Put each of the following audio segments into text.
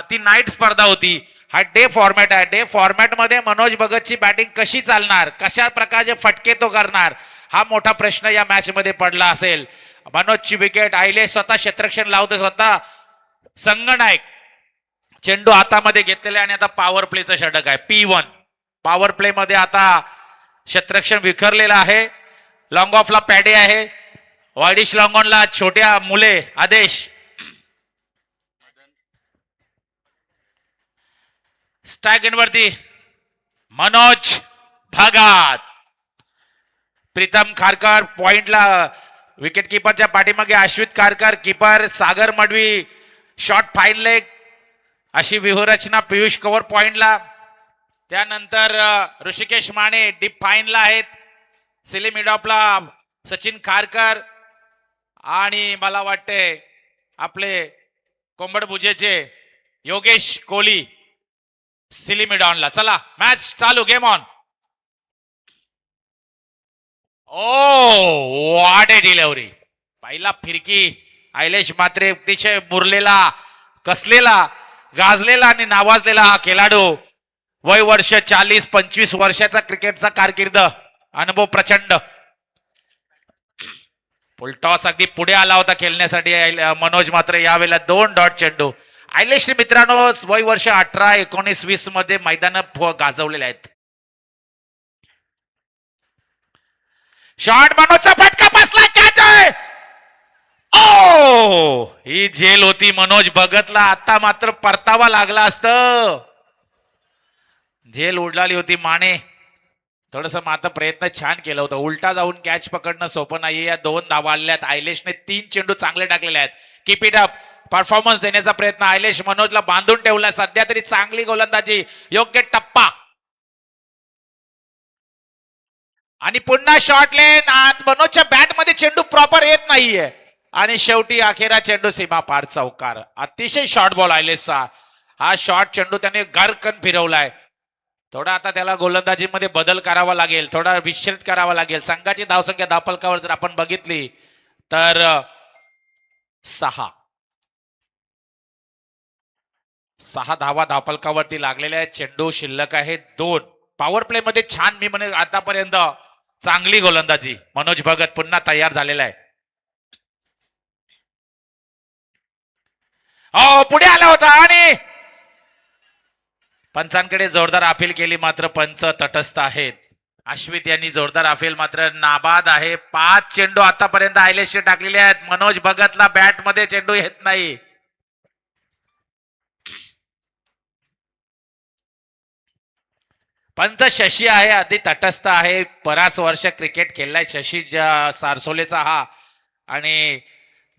ती नाईट स्पर्धा होती. हा डे फॉर्मॅट आहे. डे फॉर्मॅट मध्ये मनोज भगतची बॅटिंग कशी चालणार, कशा प्रकारचे फटके तो करणार, हा मोठा प्रश्न या मॅच मध्ये पडला असेल. मनोजची विकेट, आयले स्वतः क्षेत्ररक्षण लावते, स्वतः संगनायक चेंडू हातामध्ये घेतलेला आणि आता पॉवर प्लेचं षटक आहे. P1 पॉवर प्ले मध्ये आता क्षेत्ररक्षण विखरलेलं आहे. लॉंग ऑफला पॅडे आहे, वायडिश लॉंग ऑनला छोट्या मुले आदेश. स्ट्राइक वरती मनोज भगत, प्रीतम खारकर पॉइंटला, विकेट कीपरच्या पाठीमागे अश्वित खारकर, कीपर सागर मडवी, शॉट फाईन लेग अशी व्यूहरचना. पियुष कवर पॉइंटला, त्यानंतर ऋषिकेश माने डीप फाईनला आहेत. सिली मिडॉपला सचिन खारकर आणि मला वाटते आपले कोंबडभुजेचे योगेश कोहली सिली मिडॉनला. चला मॅच चालू, game on. Oh what a delivery, पहिला फिरकी. आयलेश मात्रे अतिशय मुरलेला, कसलेला, गाजलेला आणि नावाजलेला हा खेळाडू. वय वर्ष 40-25 वर्षाचा, क्रिकेटचा कारकीर्द अनुभव प्रचंड. फुलटॉस अगदी पुढे आला होता खेळण्यासाठी मनोज, मात्र यावेळेला 2 डॉट चेंडू. आयलेश मित्रांनो वय वर्ष 18, 19, 20 मध्ये मैदान गाजवलेले आहेत. शॉट, मनोजचा फटका बसला, कॅच आहे. ओ ही झेल होती मनोज भगतला, आता मात्र परतावा लागला असत. झेल उडलाली होती. माने थोडस मात्र प्रयत्न छान केला होता, उलटा जाऊन कॅच पकडणं सोपं नाहीये. या 2 धावा आल्यात. आयलेशने 3 चेंडू चांगले टाकलेले आहेत. कीप इट अप, परफॉर्मन्स देण्याचा प्रयत्न. आयलेश मनोजला बांधून ठेवला, सध्या तरी चांगली गोलंदाजी, योग्य टप्पा आणि पुन्हा शॉट लेन. मनोजच्या बॅट मध्ये चेंडू प्रॉपर येत नाहीये आणि शेवटी अखेरा चेंडू सीमा पार चौकार. अतिशय शॉर्ट बॉल आयलेशचा. हा शॉर्ट चेंडू त्याने गरकन फिरवलाय. थोडा आता त्याला गोलंदाजीमध्ये बदल करावा लागेल, थोडा विश्रित करावा लागेल. संघाची धावसंख्या धावफलकावर जर आपण बघितली तर 6 धावा धावफलकावरती लागलेल्या आहेत. चेंडू शिल्लक आहे 2. पॉवर प्ले मध्ये छान, मी म्हणे आतापर्यंत चांगली गोलंदाजी. मनोज भगत पुन्हा तयार झालेला आहे. पुढे आला होता आणि पंचांकडे जोरदार अपील केली, मात्र पंच तटस्थ आहेत. अश्वित यांनी जोरदार अपील मात्र नाबाद आहे. 5 चेंडू आतापर्यंत आयलेशने टाकलेले आहेत. मनोज भगतला बॅट मध्ये चेंडू येत नाही. पंच शशी आहे, अति तटस्थ आहे. बराच वर्ष क्रिकेट खेळलाय शशी सारसोलेचा हा. आणि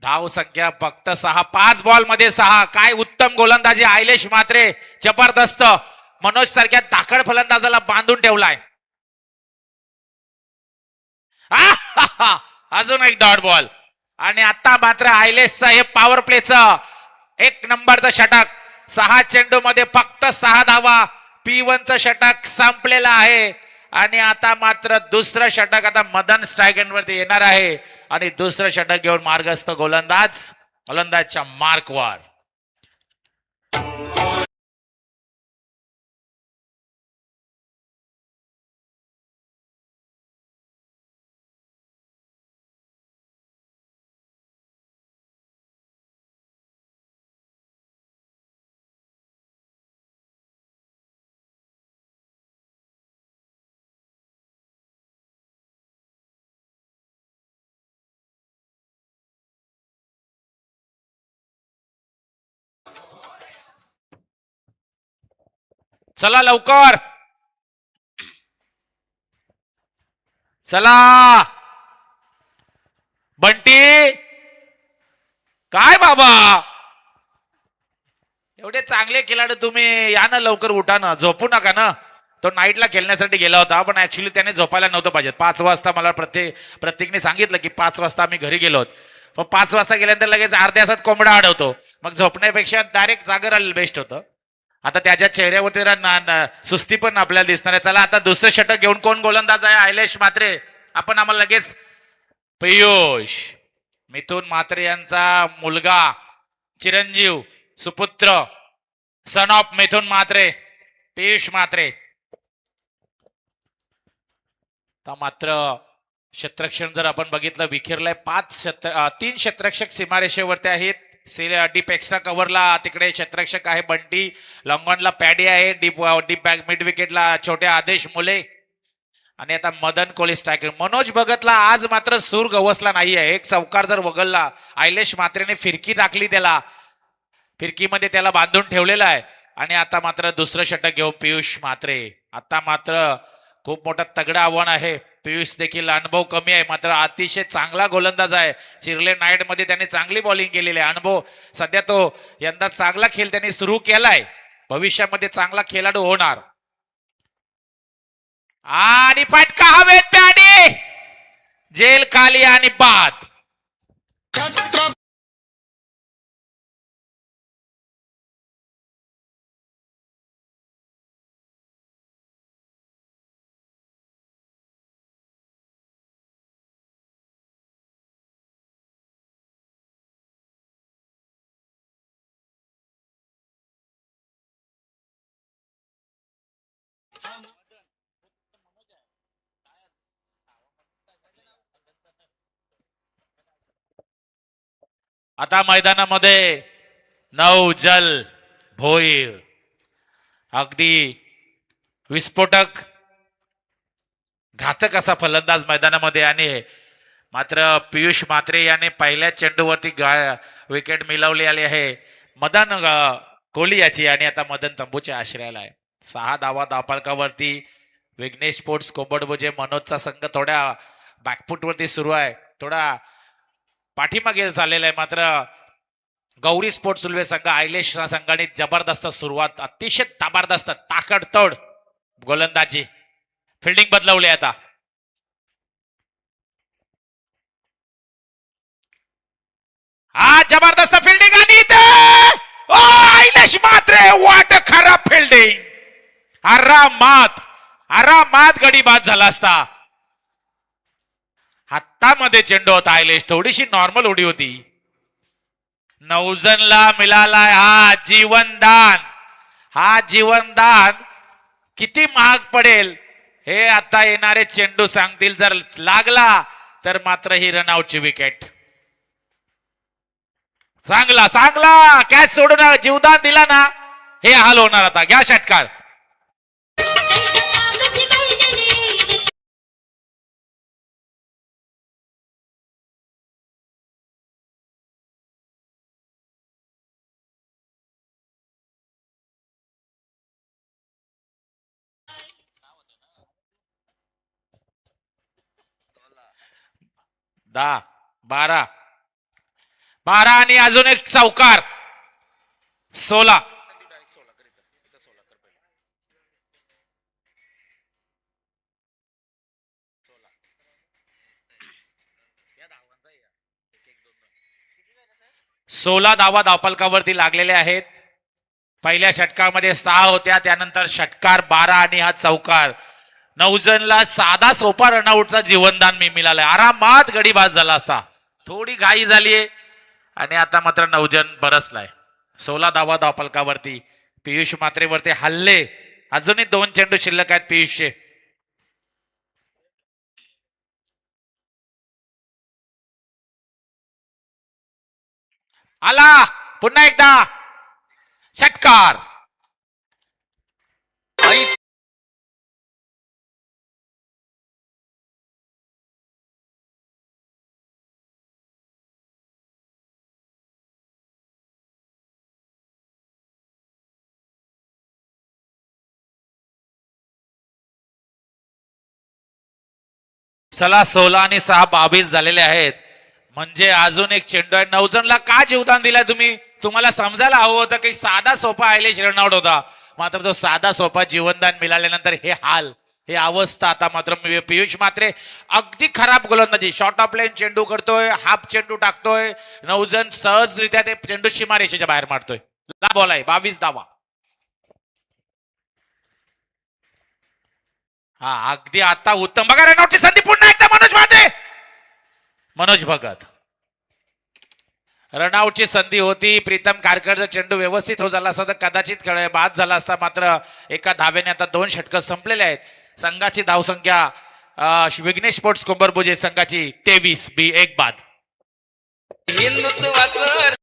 धाव संख्या फक्त 6, 5 बॉल मध्ये 6. काय उत्तम गोलंदाजी. आयलेश मात्रे जबरदस्त. मनोज सारख्या धाकड फलंदाजाला बांधून ठेवलाय. अजून एक डॉट बॉल आणि आता मात्र आयलेशचा हे पॉवर प्लेचं 1 नंबरचं षटक. 6 चेंडू मध्ये फक्त 6 धावा. P1चं षटक संपलेलं आहे आणि आता मात्र दुसरं षटक आता मदन स्ट्रायगनवरती येणार आहे आणि दुसरं षटक घेऊन मार्गस्थ गोलंदाजच्या मार्कवर. चला लवकर, चला. बंटी काय बाबा, एवढे चांगले खेळाडू तुम्ही, या ना लवकर, उठा ना, झोपू नका ना. तो नाईटला खेळण्यासाठी गेला होता, पण ऍक्च्युली त्याने झोपायला नव्हतं पाहिजे. 5 वाजता मला प्रत्येकने सांगितलं की 5 वाजता आम्ही घरी गेलो. पण 5 वाजता गेल्यानंतर लगेच अर्ध्या तासात कोंबडा अडवतो. मग झोपण्यापेक्षा डायरेक्ट जागर आलेलं बेस्ट होतं. आता त्याच्या चेहऱ्यावरती सुस्ती पण आपल्याला दिसणार आहे. चला आता दुसरं षटक घेऊन कोण गोलंदाज आहे? आयलेश मात्रे. आपण आम्हाला लगेच पियुष मिथुन मात्रे यांचा मुलगा, चिरंजीव, सुपुत्र सन ऑफ मिथुन म्हात्रे, पियुष म्हात्रे. मात्र क्षेत्ररक्षण जर आपण बघितलं विखिरलंय. 3 क्षेत्ररक्षक सीमारेषेवरती आहेत. डीप एक्स्ट्रा कव्हरला तिकडे क्षेत्ररक्षक आहे बंटी, लॉंगॉनला पॅडी आहे, डीप बॅक मिड विकेटला छोटे आदेश मुले आणि आता मदन कोहली स्ट्रायकर. मनोज भगतला आज मात्र सूर गवसला नाहीये. एक चौकार जर वगळला, आयलेश म्हात्रेने फिरकी टाकली, त्याला फिरकीमध्ये त्याला बांधून ठेवलेला आहे आणि आता मात्र दुसरं षटक घेऊन पियुष म्हात्रे. आता मात्र खूप मोठा तगडा आव्हान आहे. पियुष देखील अनुभव कमी आहे मात्र अतिशय चांगला गोलंदाज आहे. चिरले नाईट मध्ये त्याने चांगली बॉलिंग केलेली आहे. अनुभव सध्या तो यंदा चांगला खेळ त्यांनी सुरू केलाय. भविष्यामध्ये चांगला खेळाडू होणार. आणि फटका हवेत, पॅडी जेल खाली आणि बाद. आता मैदानामध्ये नवजल भोईर अगदी विस्फोटक घातक असा फलंदाज मैदानामध्ये आणि मात्र पियुष म्हात्रे याने पहिल्या चेंडूवरती विकेट मिळवली आली आहे मदन कोहली याची आणि आता मदन तंबूच्या आश्रयाला आहे. 6 धावा धावफलकावरती. विघ्नेश स्पोर्ट्स कोंबडभुजे मनोजचा संघ थोड्या बॅकफुटवरती सुरू आहे, थोडा पाठीमागे झालेला आहे. मात्र गौरी स्पोर्ट्स सुलवे संघ आयलेश संघाने जबरदस्त सुरुवात, अतिशय जबरदस्त ताकदतोड गोलंदाजी, फिल्डिंग बदलवली आता. हा जबरदस्त फिल्डिंग आणि आयलेश म्हात्रे, वाट खराब फिल्डिंग. आरामात गडी बाद झाला असता. हातामध्ये चेंडू होता आयलेश, थोडीशी नॉर्मल उडी होती. नवजनला मिळालाय हा जीवनदान किती महाग पडेल हे आता येणारे चेंडू सांगतील. जर लागला तर मात्र ही रनआउटची विकेट. चांगला कॅच सोडून जीवदान दिला ना, हे हाल होणार. आता घ्या षटकार. दहा 12 आणि अजून एक चौकार. 16. धावा धावफलकावरती लागलेले आहेत. पहिल्या षटकामध्ये 6 होत्या, त्यानंतर षटकार 12 आणि हा चौकार. नवजनला साधा सोपा रनआउटचा जीवनदान मिळालंय. आरामात गडी बाद झाला असता, थोडी घाई झालीये आणि आता मात्र नवजन बरसलाय. 16 धावा धावफलकावरती. पियुष म्हात्रेवरती हल्ले, अजूनही 2 चेंडू शिल्लक आहेत पियुषचे. आला पुन्हा एकदा षटकार. चला 16 आणि 6 22 झालेले आहेत. म्हणजे अजून एक चेंडू आहे. नवजनला का जीवदान दिलाय तुम्ही? तुम्हाला समजायला हवं होतं की साधा सोपा आयलेश रनआउट होता, मात्र तो साधा सोपा जीवनदान मिळाल्यानंतर हे हाल, हे अवस्था. आता मात्र पियुष म्हात्रे अगदी खराब गोलंदाजी, शॉर्ट ऑफ लाईन चेंडू करतोय, हाफ चेंडू टाकतोय. नवजन सहजरित्या ते चेंडू सीमारेषेच्या बाहेर मारतोय. बॉल आहे 22 धावा. हा अगदी आता उत्तम. बघा रनआउटची संधी पुन्हा एकदा मनोज भगत. रनआउटची संधी होती. प्रीतम कारकरचा चेंडू व्यवस्थित हो झाला असता तर कदाचित बाद झाला असता. मात्र एका धावेने आता 2 षटकं संपलेले आहेत. संघाची धावसंख्या विघ्नेश स्पोर्ट्स कोंबरपुजे संघाची 23 बी 1 बाद. हिंदुत्वाचं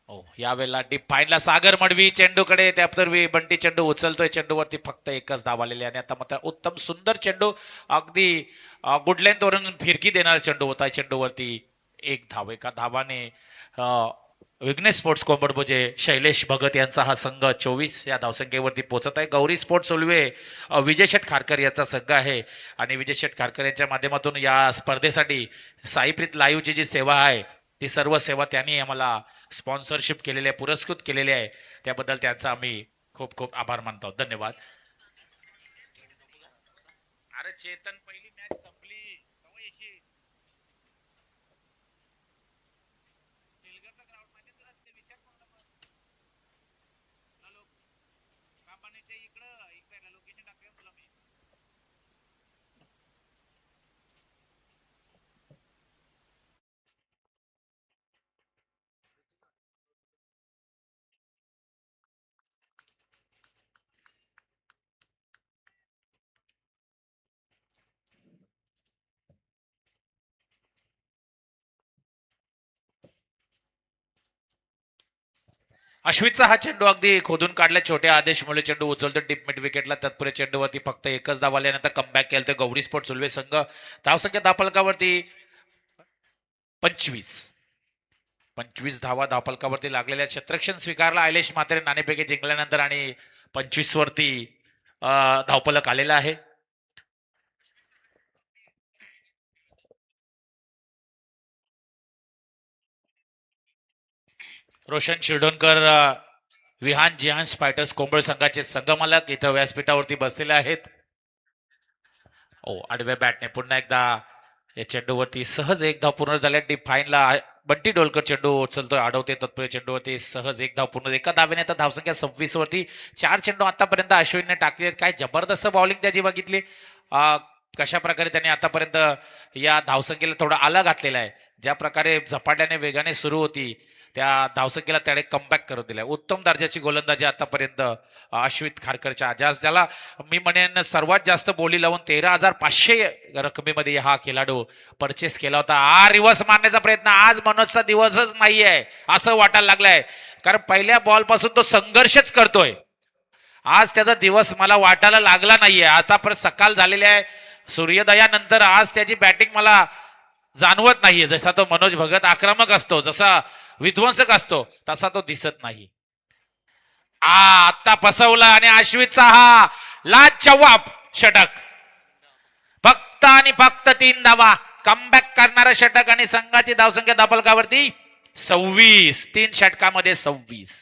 हो यावेळेला डीप फाईनला सागर मडवी चेंडूकडे त्यापूर्वी बंटी चेंडू उचलतोय. चेंडूवरती फक्त एकच धाव आलेली आणि आता मात्र उत्तम सुंदर चेंडू अगदी गुड लेंथ वरून फिरकी देणारा चेंडू होता. चेंडूवरती एक धाव. एका धावाने विघ्नेश स्पोर्ट्स कोंबडभुजे शैलेश भगत यांचा हा संघ 24 या धावसंख्येवरती पोहोचत आहे. गौरी स्पोर्ट्स उल्वे विजय शेठ खारकर याचा संघ आहे आणि विजय शेठ खारकर यांच्या माध्यमातून या स्पर्धेसाठी साईप्रीत लाईव्हची जी सेवा आहे ती सर्व सेवा त्यांनी आम्हाला स्पॉन्सरशिप केलेली आहे, पुरस्कृत केलेली आहे. त्याबद्दल त्यांचा आम्ही खूप खूप आभार मानतो. धन्यवाद. अरे चेतन पहिली मॅच संपली. अश्वितचा हा चेंडू अगदी खोदून काढला. छोट्या आदेश मुळे चेंडू उचलतो डीप मिड विकेटला. तत्पुरे चेंडूवरती फक्त एकच धाव आल्यानंतर कमबॅक केलं तर गौरी स्पोर्ट्स सुलवे संघ धावसंख्या धापलकावरती 25 धावा धापलकावरती लागलेल्या. क्षेत्ररक्षण स्वीकारला आयलेश मात्रे नाणेफेकी जिंकल्यानंतर आणि 25 वरती धावफलक आलेला आहे. रोशन शिरडोणकर विहान जिहान स्पायटर्स कोंबळ संघाचे संघमालक इथं व्यासपीठावरती बसलेले आहेत. आडव्या बॅटने पुन्हा एकदा या चेंडूवरती सहज एक धाव पूर्ण झाल्या. डीप फाईनला बंटी डोलकर चेंडू उचलतोय, अडवते तत्पुरे चेंडूवरती सहज एक धाव पूर्ण. एका धावेने आता धावसंख्या 26 वरती. 4 चेंडू आतापर्यंत अश्विनने टाकले. काय जबरदस्त बॉलिंग त्याची बघितली. कशा प्रकारे त्यांनी आतापर्यंत या धावसंख्येला थोडा आला घातलेला आहे. ज्या प्रकारे झपाट्याने वेगाने सुरू होती त्या धावसंख्येला त्याने कमबॅक करून दिलाय. उत्तम दर्जाची गोलंदाजी आतापर्यंत अश्वित खारकरच्या, ज्याला मी म्हणेन सर्वात जास्त बोली लावून 13,500 रकमेमध्ये हा खेळाडू परचेस केला होता. रिव्हर्स मारण्याचा प्रयत्न. आज मनोजचा दिवसच नाहीये असं वाटायला लागलंय, कारण पहिल्या बॉल पासून तो संघर्षच करतोय. आज त्याचा दिवस मला वाटायला लागला नाहीये. आता परत सकाळ झालेली आहे सूर्योदयानंतर. आज त्याची बॅटिंग मला जाणवत नाहीये. जसा तो मनोज भगत आक्रमक असतो, जसा विध्वंसक असतो, तसा तो दिसत नाही. आता फसवला आणि अश्वितचा हा लाजवाब षटक. फक्त आणि फक्त 3 धावा. कमबॅक करणारा षटक आणि संघाची धावसंख्या धापलकावरती 26. 3 षटकामध्ये 26.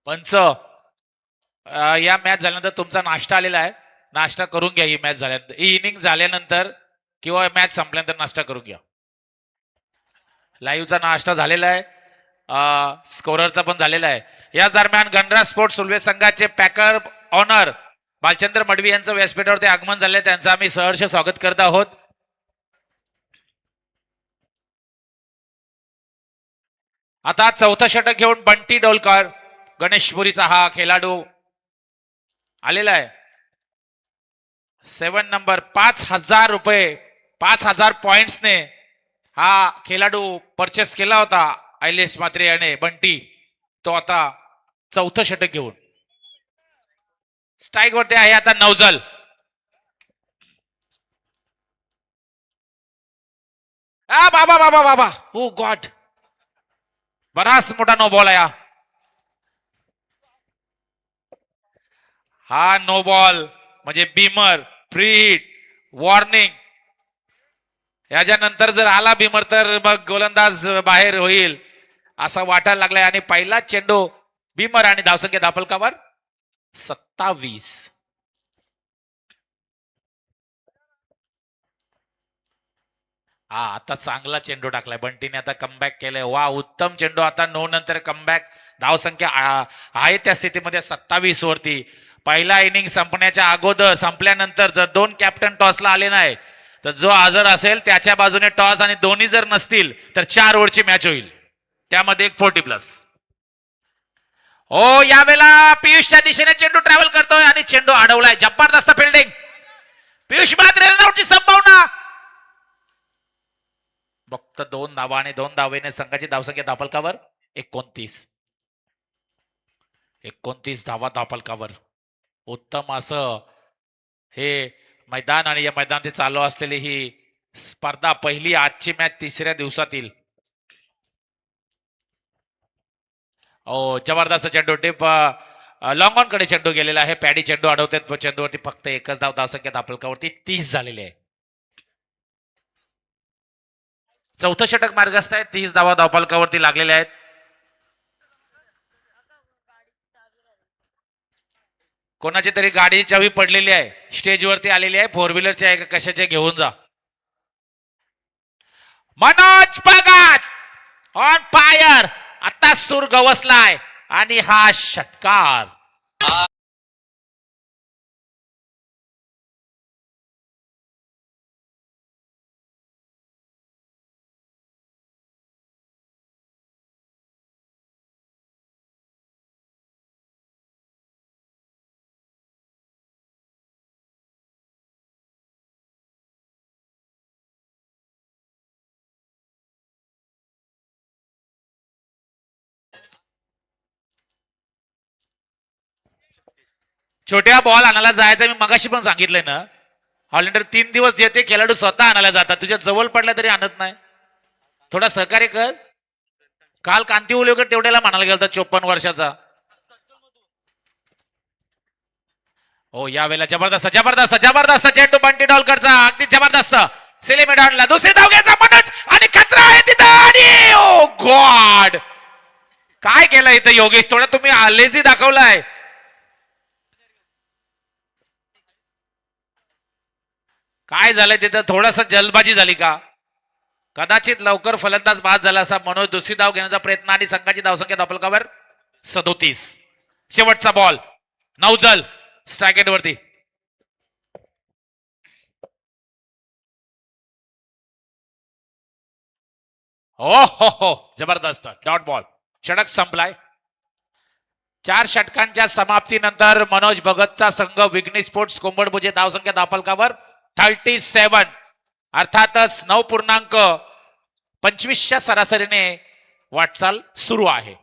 पंच या मॅच झाल्यानंतर तुमचा नाश्ता आलेला आहे. नाश्ता करून घ्या. ही मॅच झाल्यानंतर, ही इनिंग झाल्यानंतर किंवा मॅच संपल्यानंतर नाश्ता करून घ्या. लाईव्हचा नाश्ता झालेला आहे. स्कोररचा पण झालेला आहे. याच दरम्यान गणराज स्पोर्ट्स सुलभे संघाचे पॅकर ऑनर बालचंद्र मडवी यांचं व्यासपीठावरती आगमन झाले. त्यांचं आम्ही सहर्ष स्वागत करत आहोत. आता चौथं षटक घेऊन बंटी डोलकर गणेशपुरीचा हा खेळाडू आलेला आहे. 7 नंबर 5,000 रुपये 5,000 पॉइंट्सने हा खेळाडू परचेस केला होता आयलेश मात्रे याने बंटी. तो आता चौथं षटक घेऊन स्ट्राईक वरती आहे. आता नवजल बाबा बाबा बाबा हो गॉड, बराच मोठा नो बॉल आहे हा. नो बॉल म्हणजे बीमर, फ्री हिट, वॉर्निंग. याच्यानंतर जर आला बीमर तर मग गोलंदाज बाहेर होईल असं वाटायला लागलाय. आणि पहिला चेंडू बीमर आणि धावसंख्या धापलकावर 27. हा आता चांगला चेंडू टाकलाय बंटीने. आता कमबॅक केलंय. वा उत्तम चेंडू. आता 9 नंतर कमबॅक. धावसंख्या आहे त्या स्थितीमध्ये 27 वरती. पहिला इनिंग संपण्याच्या अगोदर संपल्यानंतर जर 2 कॅप्टन टॉसला आले नाही तर जो हजर असेल त्याच्या बाजूने टॉस, आणि दोन्ही जर नसतील तर 4 ओव्हरची मॅच होईल. त्यामध्ये एक 40+. हो यावेळेला पियुषच्या दिशेने चेंडू ट्रॅव्हल करतोय आणि चेंडू अडवलाय. जबरदस्त फिल्डिंग. पियुष मात्रे रनआउटची संभावना. फक्त 2 धावा आणि 2 धावेने संघाची धावसंख्या धापलकावर 29. 29 धावा धापलकावर. उत्तम असं हे मैदान, आणि या मैदानात चालू असलेली ही स्पर्धा. पहिली आजची मॅच 3ऱ्या दिवसातील. जबरदस्त चेंडू टिप लॉंग ऑन कडे चेंडू गेलेला आहे. पॅडी चेंडू अडवतात चेंडूवरती. फक्त एकच धाव धावसंख्या धापलकावरती 30 झालेली आहे. चौथं षटक मार्गस्थ आहे. 30 धावा धावफलकावरती लागलेल्या आहेत. कोणाची तरी गाडी चावी पडलेली आहे. स्टेजवरती आलेली आहे. 4 व्हीलरची आहे का कशाचे घेऊन जा. Manoj Bhagat on fire. आता सूर गवसलाय आणि हा षटकार. छोट्या बॉल आणायला जायचं मी मगाशी पण सांगितलंय ना. ऑलिंडर 3 दिवस जेते खेळाडू स्वतः आणायला जातात. तुझ्या जवळ पडला तरी आणत नाही. थोडा सहकार्य कर. काल कांती उलेकर तेवढ्याला म्हणायला गेला 54 वर्षाचा. हो यावेळेला जबरदस्त जबरदस्त जबरदस्त चेंडू बंटी डॉलकरचा. अगदी जबरदस्त. सेलिमेडॉनला दुसरी धाव घ्यायचा मनोज, आणि खतरा आहे तिथं. आणि ओ गॉड, काय केलं इथं योगेश. थोडा तुम्ही लेझी दाखवलाय. काय झालंय तिथं. थोडस जलबाजी झाली का. कदाचित लवकर फलंदाज बाद झाला असा. मनोज दुसरी धाव घेण्याचा प्रयत्न, आणि संघाची धावसंख्या धापलकावर 37. शेवटचा बॉल. नवजल स्ट्रायकेट वरती. हो जबरदस्त डॉट बॉल. षटक संपलाय. 4 षटकांच्या समाप्तीनंतर मनोज भगतचा संघ विघ्नेश स्पोर्ट्स कोंबडभुजे धावसंख्या धापलकावर 37. अर्थातच 9.25च्या सरासरीने वाटचाल सुरू आहे.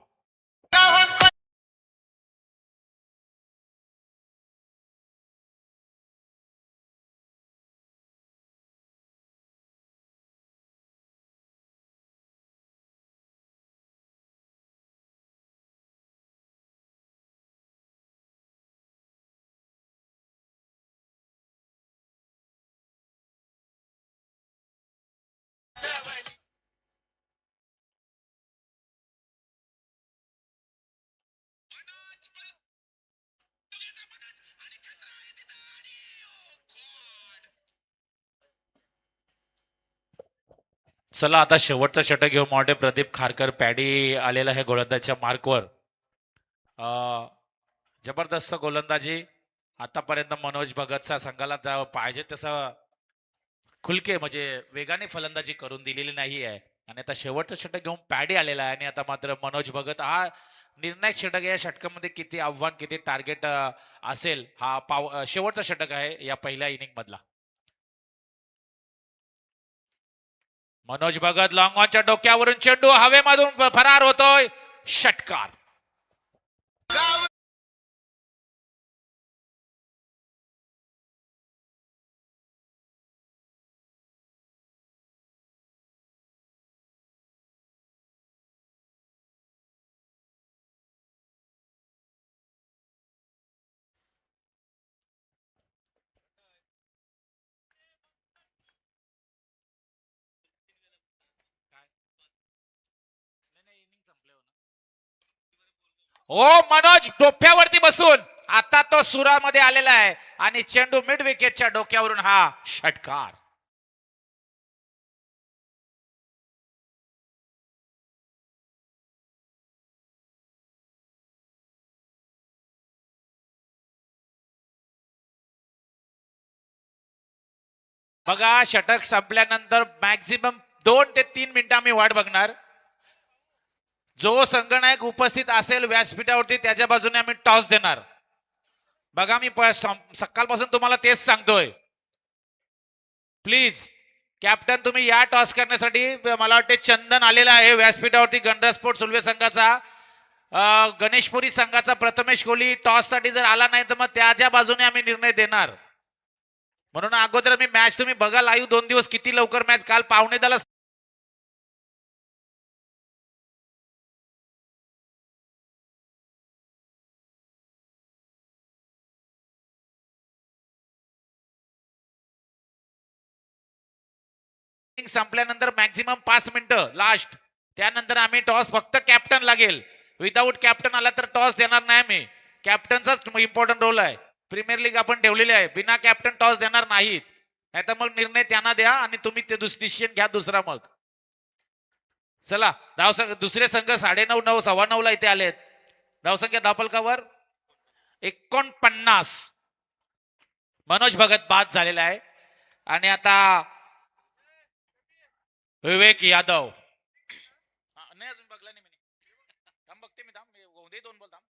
चला आता शेवटचा षटक घेऊ मोठे प्रदीप खारकर पॅडी आलेला आहे गोलंदाजच्या मार्कवर. जबरदस्त गोलंदाजी आतापर्यंत मनोज भगतचा संघाला पाहिजे तसं खुलके म्हणजे वेगाने फलंदाजी करून दिलेली नाही आहे. आणि आता शेवटचं षटक घेऊन पॅडी आलेला आहे आणि आता मात्र मनोज भगत हा निर्णायक षटक. या षटकामध्ये किती आव्हान किती टार्गेट असेल हा शेवटचा षटक आहे या पहिल्या इनिंग मधला. मनोज भगत लॉंग ऑनच्या डोक्यावरून चेंडू हवेमधून फरार होतोय. षटकार. हो मनोज डोक्यावरती बसून आता तो सुरामध्ये आलेला आहे आणि चेंडू मिड विकेटच्या डोक्यावरून हा षटकार. बघा षटक संपल्यानंतर मॅक्झिमम 2 ते 3 मिनिटं आम्ही वाट बघणार. जो संघनायक उपस्थित असेल व्यासपीठावरती त्याच्या बाजूने आम्ही टॉस देणार. बघा मी सकाळपासून तुम्हाला तेच सांगतोय. प्लीज कॅप्टन तुम्ही या टॉस करण्यासाठी. मला वाटते चंदन आलेला आहे व्यासपीठावरती गणराज स्पोर्ट्स सुलवे संघाचा. गणेशपुरी संघाचा प्रथमेश कोहली टॉस साठी जर आला नाही तर मग त्याच्या बाजूने आम्ही निर्णय देणार. म्हणून अगोदर मी मॅच तुम्ही बघा लाईव्ह 2 दिवस किती लवकर मॅच. काल 9:15 संपल्यानंतर मॅक्झिमम 5 मिनिटं लास्ट. त्यानंतर आम्ही टॉस फक्त कॅप्टन लागेल. विदाऊट कॅप्टन आला तर टॉस देणार नाही मी. कॅप्टनचाच इम्पॉर्टंट रोल आहे. प्रीमियर लीग आपण ठेवलेली आहे. बिना कॅप्टन टॉस देणार नाहीत. नाही तर मग निर्णय त्यांना द्या आणि तुम्ही ते डिसिजन घ्या दुसरा मग. चला दुसरे संघ 9:30 9:15 ला इथे आलेत. धावसंख्या धावफलकावर 49. मनोज भगत बाद झालेला आहे आणि आता विवेक यादव. नाही अजून बघला नाही मी. थांब बघते मी. थांब दे 2 बॉल थांब.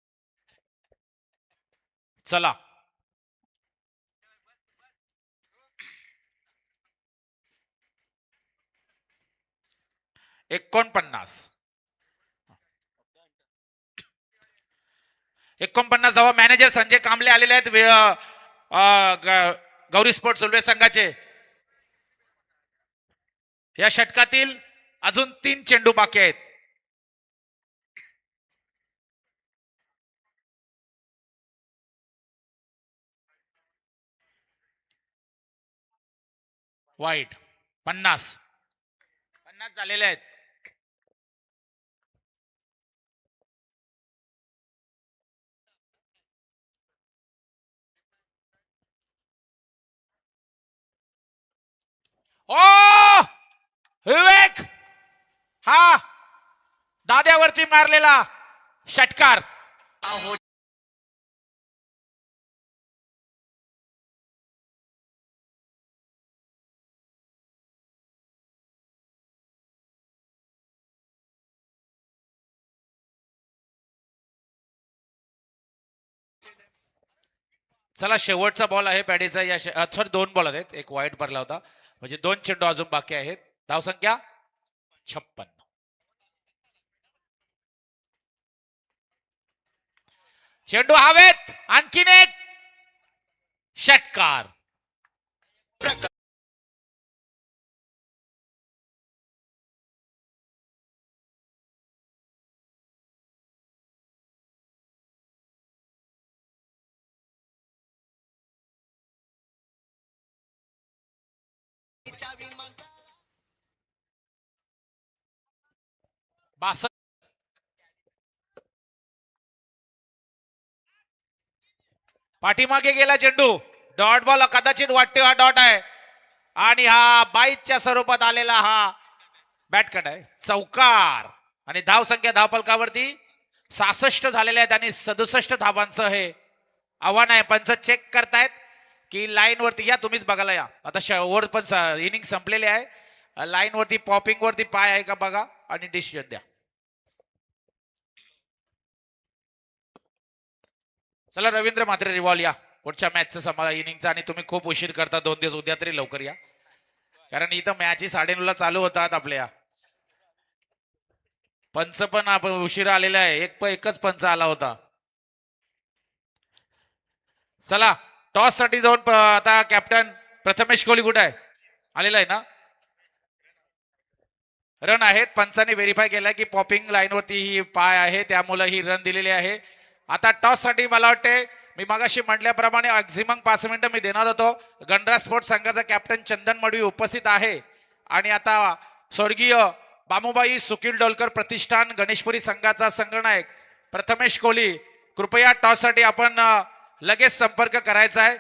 चला 49 धावा. मॅनेजर संजय कांबळे आलेले आहेत गौरी स्पोर्ट्स सुलवे संघाचे. या षटकातील अजून 3 चेंडू बाकी आहेत. वाईट 50 झालेले आहेत. ओ विवेक हा दाद्यावरती मारलेला षटकार. चला शेवटचा बॉल आहे पॅडीचा. या सॉरी 2 बॉल आहेत. एक वाईट भरला होता म्हणजे 2 चेंडू अजून बाकी आहेत. धावसंख्या 56. चेंडू हवेत. आणखीन एक षटकार. पाठीमागे गेला चेंडू, डॉट बॉल कदाचित वाटते हा डॉट आहे आणि हा बाईटच्या स्वरूपात आलेला हा बॅट कट आहे, चौकार. आणि धाव संख्या धावफलकावरती 66 झालेल्या आहेत आणि 67 धावांचं हे आव्हान आहे. पंच चेक करतायत की लाईन वरती या, तुम्हीच बघायला या. आता ओव्हर पण इनिंग संपलेली आहे. लाईन वरती पॉपिंग वरती पाय आहे का बघा आणि डिसिजन द्या. चला रवींद्र म्हात्रे रिवॉल्व या पुढच्या मॅचचं समाला इनिंगचा. आणि तुम्ही खूप उशीर करता, 2 दिवस, उद्या तरी लवकर या, कारण इथं मॅच 9:30 चालू होतात आपल्या. पंच पण आपण उशीर आलेला आहे, एकच पंच आला होता. चला टॉस साठी दोन आता कॅप्टन प्रथमेश कोहली कुठे आहे, आलेला आहे ना. रन आहेत, पंचाने व्हेरीफाय केलं की पॉपिंग लाईन वरती ही पाय आहे, त्यामुळे ही रन दिलेली आहे. आता टॉस साठी मला वाटते मी मगाशी म्हटल्याप्रमाणे मॅक्झिमम 5 मिनिटं मी देणार होतो. गणराज स्पोर्ट्स संघाचा कॅप्टन चंदन मडवी उपस्थित आहे आणि आता स्वर्गीय बामुबाई सुकील डोलकर प्रतिष्ठान गणेशपुरी संघाचा संघनायक प्रथमेश कोहली, कृपया टॉस साठी आपण लगेच संपर्क करायचा आहे.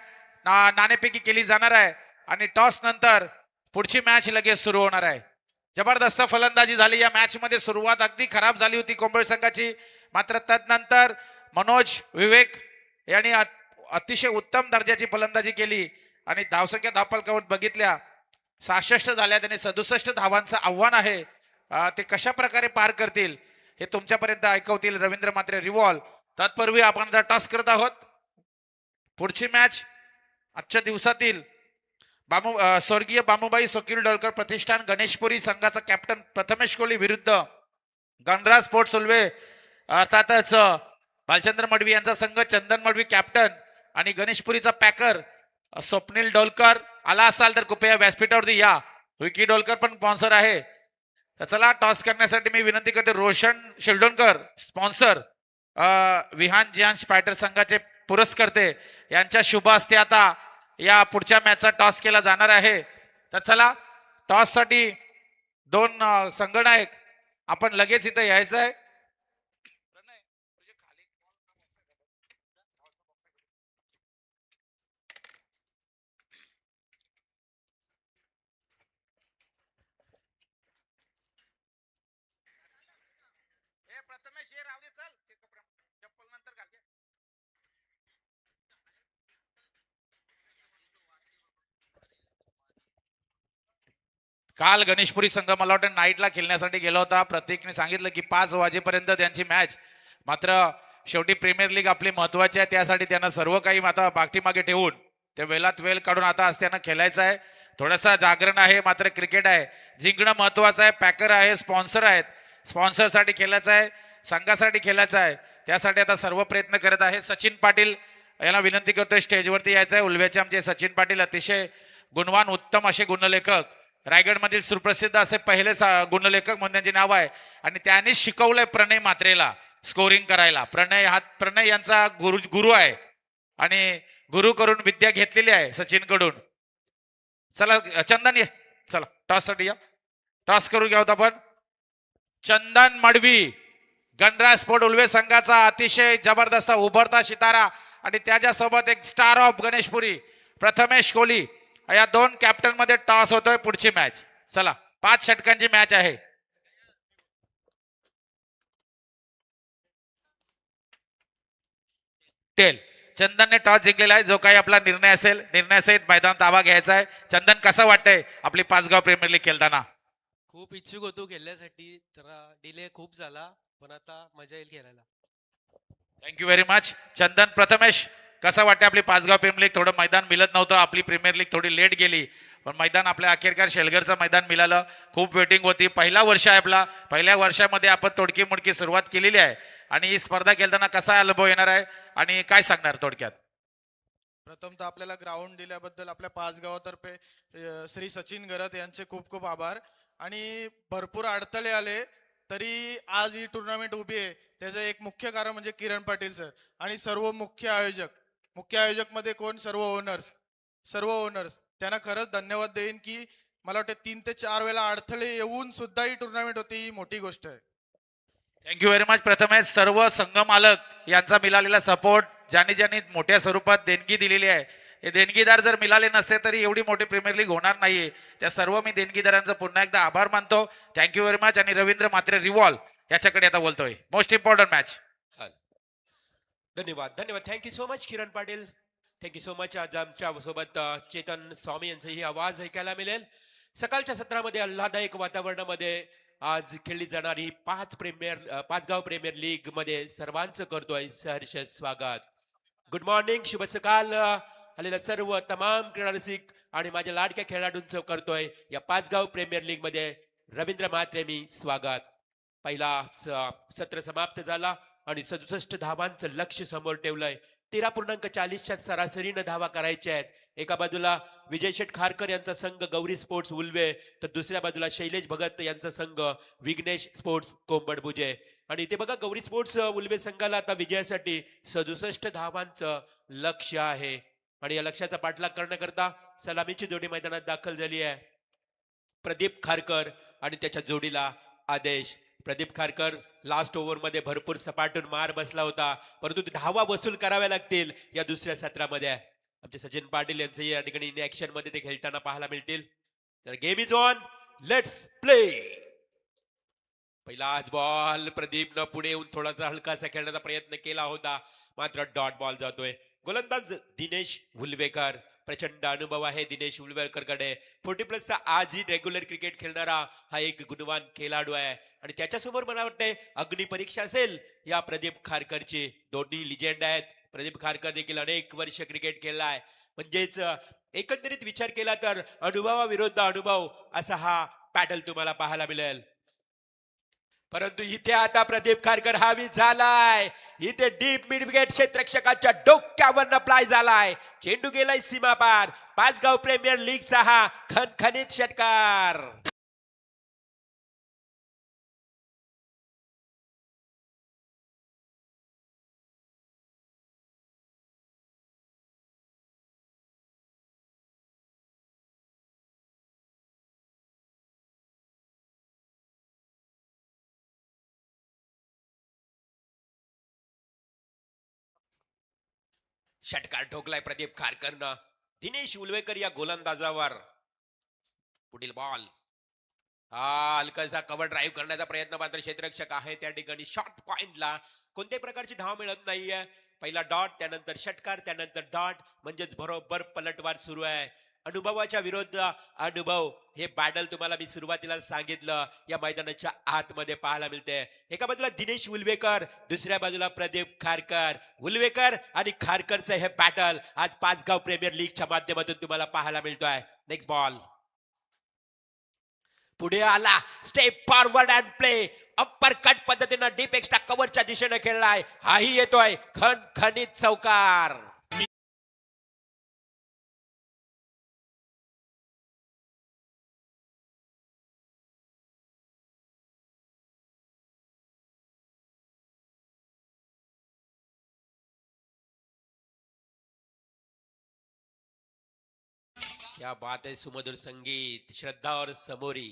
नाणेफेकी केली जाणार आहे आणि टॉस नंतर पुढची मॅच लगेच सुरू होणार आहे. जबरदस्त फलंदाजी झाली या मॅच मध्ये. सुरुवात अगदी खराब झाली होती कोंबळ संघाची, मात्र तदनंतर मनोज विवेक यांनी अतिशय उत्तम दर्जाची फलंदाजी केली आणि धावसंख्या धावफलकावर बघितल्या 66 झाल्या. त्याने 67 धावांचं आव्हान आहे, ते कशा प्रकारे पार करतील हे तुमच्यापर्यंत ऐकवतील रवींद्र म्हात्रे रिवॉल्व. तत्पूर्वी आपण आता टॉस करत आहोत. पुढची मॅच आजच्या दिवसातील स्वर्गीय बामुबाई सुकील डोलकर प्रतिष्ठान गणेशपुरी संघाचा कॅप्टन प्रथमेश कोहली विरुद्ध गणराज स्पोर्ट्स उल्वे अर्थातच भालचंद्र मडवी यांचा संघ, चंदन मडवी कॅप्टन आणि गणेशपुरीचा पॅकर स्वप्नील डोलकर. आला असाल तर कृपया व्यासपीठावरती या, विकी डोलकर पण स्पॉन्सर आहे. चला टॉस करण्यासाठी मी विनंती करते रोशन शिल्डोणकर स्पॉन्सर, विहान जिहान फायटर संघाचे पुरस्कर्ते यांच्या शुभ हस्ते आता या पुढच्या मॅचचा टॉस केला जाणार आहे. तर चला टॉस साठी दोन संघनायक आपण लगेच इथं यायचं आहे. काल गणेशपुरी संघ मला वाटतं नाईटला खेळण्यासाठी गेला होता. प्रत्येकाने सांगितलं की 5 वाजेपर्यंत त्यांची मॅच, मात्र शेवटी प्रीमियर लीग आपली महत्वाची आहे, त्यासाठी त्यांना सर्व काही आता पाठीमागे ठेवून ते वेळात वेळ काढून आता आज त्यांना खेळायचं आहे. थोडंसं जागरण आहे, मात्र क्रिकेट आहे, जिंकणं महत्वाचं आहे. पॅकर आहे, स्पॉन्सर आहेत, स्पॉन्सरसाठी खेळायचं आहे, संघासाठी खेळायचं आहे, त्यासाठी आता सर्व प्रयत्न करत आहे. सचिन पाटील यांना विनंती करतोय स्टेजवरती यायचं आहे. उल्व्याचे आमचे सचिन पाटील अतिशय गुणवान, उत्तम असे गुणलेखक, रायगडमधील सुप्रसिद्ध असे पहिले गुणलेखक म्हणून त्यांचे नाव आहे आणि त्यांनी शिकवलंय प्रणय म्हात्रेला स्कोरिंग करायला. प्रणय यांचा गुरु आहे आणि गुरु करून विद्या घेतलेली आहे सचिन कडून. चला चंदन ये, चला टॉस साठी या, टॉस करून घ्या होता आपण. चंदन मडवी गणराज स्पोर्ट उल्वे संघाचा अतिशय जबरदस्त उभरता सितारा आणि त्याच्यासोबत एक स्टार ऑफ गणेशपुरी प्रथमेश कोहली, या दोन कॅप्टन मध्ये टॉस होतोय. पुढची मॅच चला 5 षटकांची मॅच आहे. टेल चंदनने टॉस जिंकलेला आहे. जो काही आपला निर्णय असेल, निर्णयासहित मैदान ताबा घ्यायचा आहे. चंदन कसं वाटतंय आपली 5 गाव प्रीमियर लीग खेळताना? खूप इच्छुक होतो खेळण्यासाठी, जरा डिले खूप झाला, पण आता मजा येईल खेळायला. थँक्यू व्हेरी मच चंदन. प्रथमेश कसं वाटतं आपली 5 गाव प्रीमियर लीग? थोडं मैदान मिळत नव्हतं, आपली प्रीमियर लीग थोडी लेट गेली, पण मैदान आपल्या अखेरकार शेलगरचं मैदान मिळालं. खूप वेटिंग होती, पहिला वर्ष आहे आपला, पहिल्या वर्षामध्ये आपण तोडकी मोडकी सुरुवात केलेली आहे आणि ही स्पर्धा खेळताना कसा अनुभव येणार आहे आणि काय सांगणार थोडक्यात? प्रथमतः आपल्याला ग्राउंड दिल्याबद्दल आपल्या 5 गावातर्फे श्री सचिन गरत यांचे खूप खूप आभार. आणि भरपूर अडथळे आले तरी आज ही टुर्नामेंट उभी आहे, त्याचं एक मुख्य कारण म्हणजे किरण पाटील सर आणि सर्व मुख्य आयोजक मध्ये कोण, सर्व ओनर्स त्यांना खरंच धन्यवाद देईन की मला वाटतं 3 ते 4 वेळा अडथळे येऊन सुद्धा ही टुर्नामेंट होती, ही मोठी गोष्ट आहे. Thank you very much. प्रथमेश सर्व संघ मालक यांचा मिळालेला सपोर्ट, ज्यांनी ज्यांनी मोठ्या स्वरूपात देणगी दिलेली आहे, हे देणगीदार जर मिळाले नसते तरी एवढी मोठी प्रीमियर लीग होणार नाहीये. त्या सर्व मी देणगीदारांचा पुन्हा एकदा आभार मानतो. Thank you very much. आणि रवींद्र मात्रे रिवॉल्व याच्याकडे आता बोलतोय. Most important match. धन्यवाद धन्यवाद. Thank you so much Kiran Patil. Thank you so much. आज आमच्या सोबत चेतन स्वामी यांचाही आवाज ऐकायला मिळेल. सकाळच्या सत्रामध्ये आल्हादायक वातावरणामध्ये आज खेळली जाणारी पाचगाव प्रीमियर लीग मध्ये सर्वांचं करतोय सहर्ष स्वागत. गुड मॉर्निंग, शुभ सकाळ. आलेल्या सर्व तमाम क्रीडा रसिक आणि माझ्या लाडक्या खेळाडूंचं करतोय या पाचगाव प्रीमियर लीग मध्ये रवींद्र म्हात्रे मी स्वागत. पहिलाच सत्र समाप्त झाला आणि 67 धावांचं लक्ष समोर ठेवलंय. 13.40च्या सरासरीनं धावा करायच्या आहेत. एका बाजूला विजय शेठ खारकर यांचा संघ गौरी स्पोर्ट्स उल्वे, तर दुसऱ्या बाजूला शैलेश भगत यांचा संघ विघ्नेश स्पोर्ट्स कोंबडभुजे. आणि इथे बघा, गौरी स्पोर्ट्स उल्वे संघाला आता विजयासाठी 67 धावांचं लक्ष आहे. आणि या लक्ष्याचा पाठलाग करण्याकरता सलामीची जोडी मैदानात दाखल झाली आहे. प्रदीप खारकर आणि त्याच्या जोडीला आदेश. प्रदीप खारकर लास्ट ओव्हर मध्ये भरपूर सपाटून मार बसला होता, परंतु धावा वसूल कराव्या लागतील या दुसऱ्या सत्रामध्ये. आमचे सचिन पाटील यांचे या ठिकाणी इन ऍक्शन मध्ये ते खेळताना पाहायला मिळतील. तर game is on, let's play. पहिलाच बॉल प्रदीपनं पुढे येऊन थोडासा हलकासा खेळण्याचा प्रयत्न केला होता, मात्र डॉट बॉल जातोय. गोलंदाज दिनेश हुलवेकर. प्रचंड अनुभव आहे दिनेश हुलवेकरकडे. 40+ आजही रेग्युलर क्रिकेट खेळणारा हा एक गुणवान खेळाडू आहे. आणि त्याच्यासमोर मला वाटतंय अग्निपरीक्षा असेल या प्रदीप खारकरची. दोन्ही लिजेंड आहेत. प्रदीप खारकर देखील अनेक वर्ष क्रिकेट खेळलाय. म्हणजेच एकंदरीत विचार केला तर अनुभवाविरुद्ध अनुभव असा हा बॅटल तुम्हाला पाहायला मिळेल. परंतु इथे आता प्रदीप खारकर हावी झालाय. इथे डीप मिड विकेट क्षेत्ररक्षकाच्या डोक्यावर प्लाय झालाय. चेंडू गेलाय सीमा पार. पाचगाव प्रीमियर लीगचा हा खणखणीत षटकार. षटकार ठोकलाय प्रदीप खारकरनं. दिनेश उलवेकर या गोलंदाजावर. पुढील बॉल हलकासा कव्हर ड्राईव्ह करण्याचा प्रयत्न मात्र क्षेत्ररक्षक आहे त्या ठिकाणी. शॉर्ट पॉइंटला कोणत्याही प्रकारची धाव मिळत नाहीये. पहिला डॉट, त्यानंतर षटकार, त्यानंतर डॉट, म्हणजेच बरोबर पलटवार सुरू आहे. अनुभवाच्या विरुद्ध अनुभव हे बॅटल तुम्हाला मी सुरुवातीला सांगितलं या मैदानाच्या आतमध्ये पाहायला मिळते. एका बाजूला दिनेश उलवेकर, दुसऱ्या बाजूला प्रदीप खारकर. उलवेकर आणि खारकरचं हे बॅटल आज पाचगाव प्रीमियर लीगच्या माध्यमातून तुम्हाला पाहायला मिळतोय. नेक्स्ट बॉल पुढे आला. Step forward and play. Upper cut पद्धतीनं डीप एक्स्ट्रा कव्हरच्या दिशेने खेळलाय. हाही येतोय खणखणीत चौकार. क्या बात है. सुमधुर संगीत, श्रद्धा और समोरी,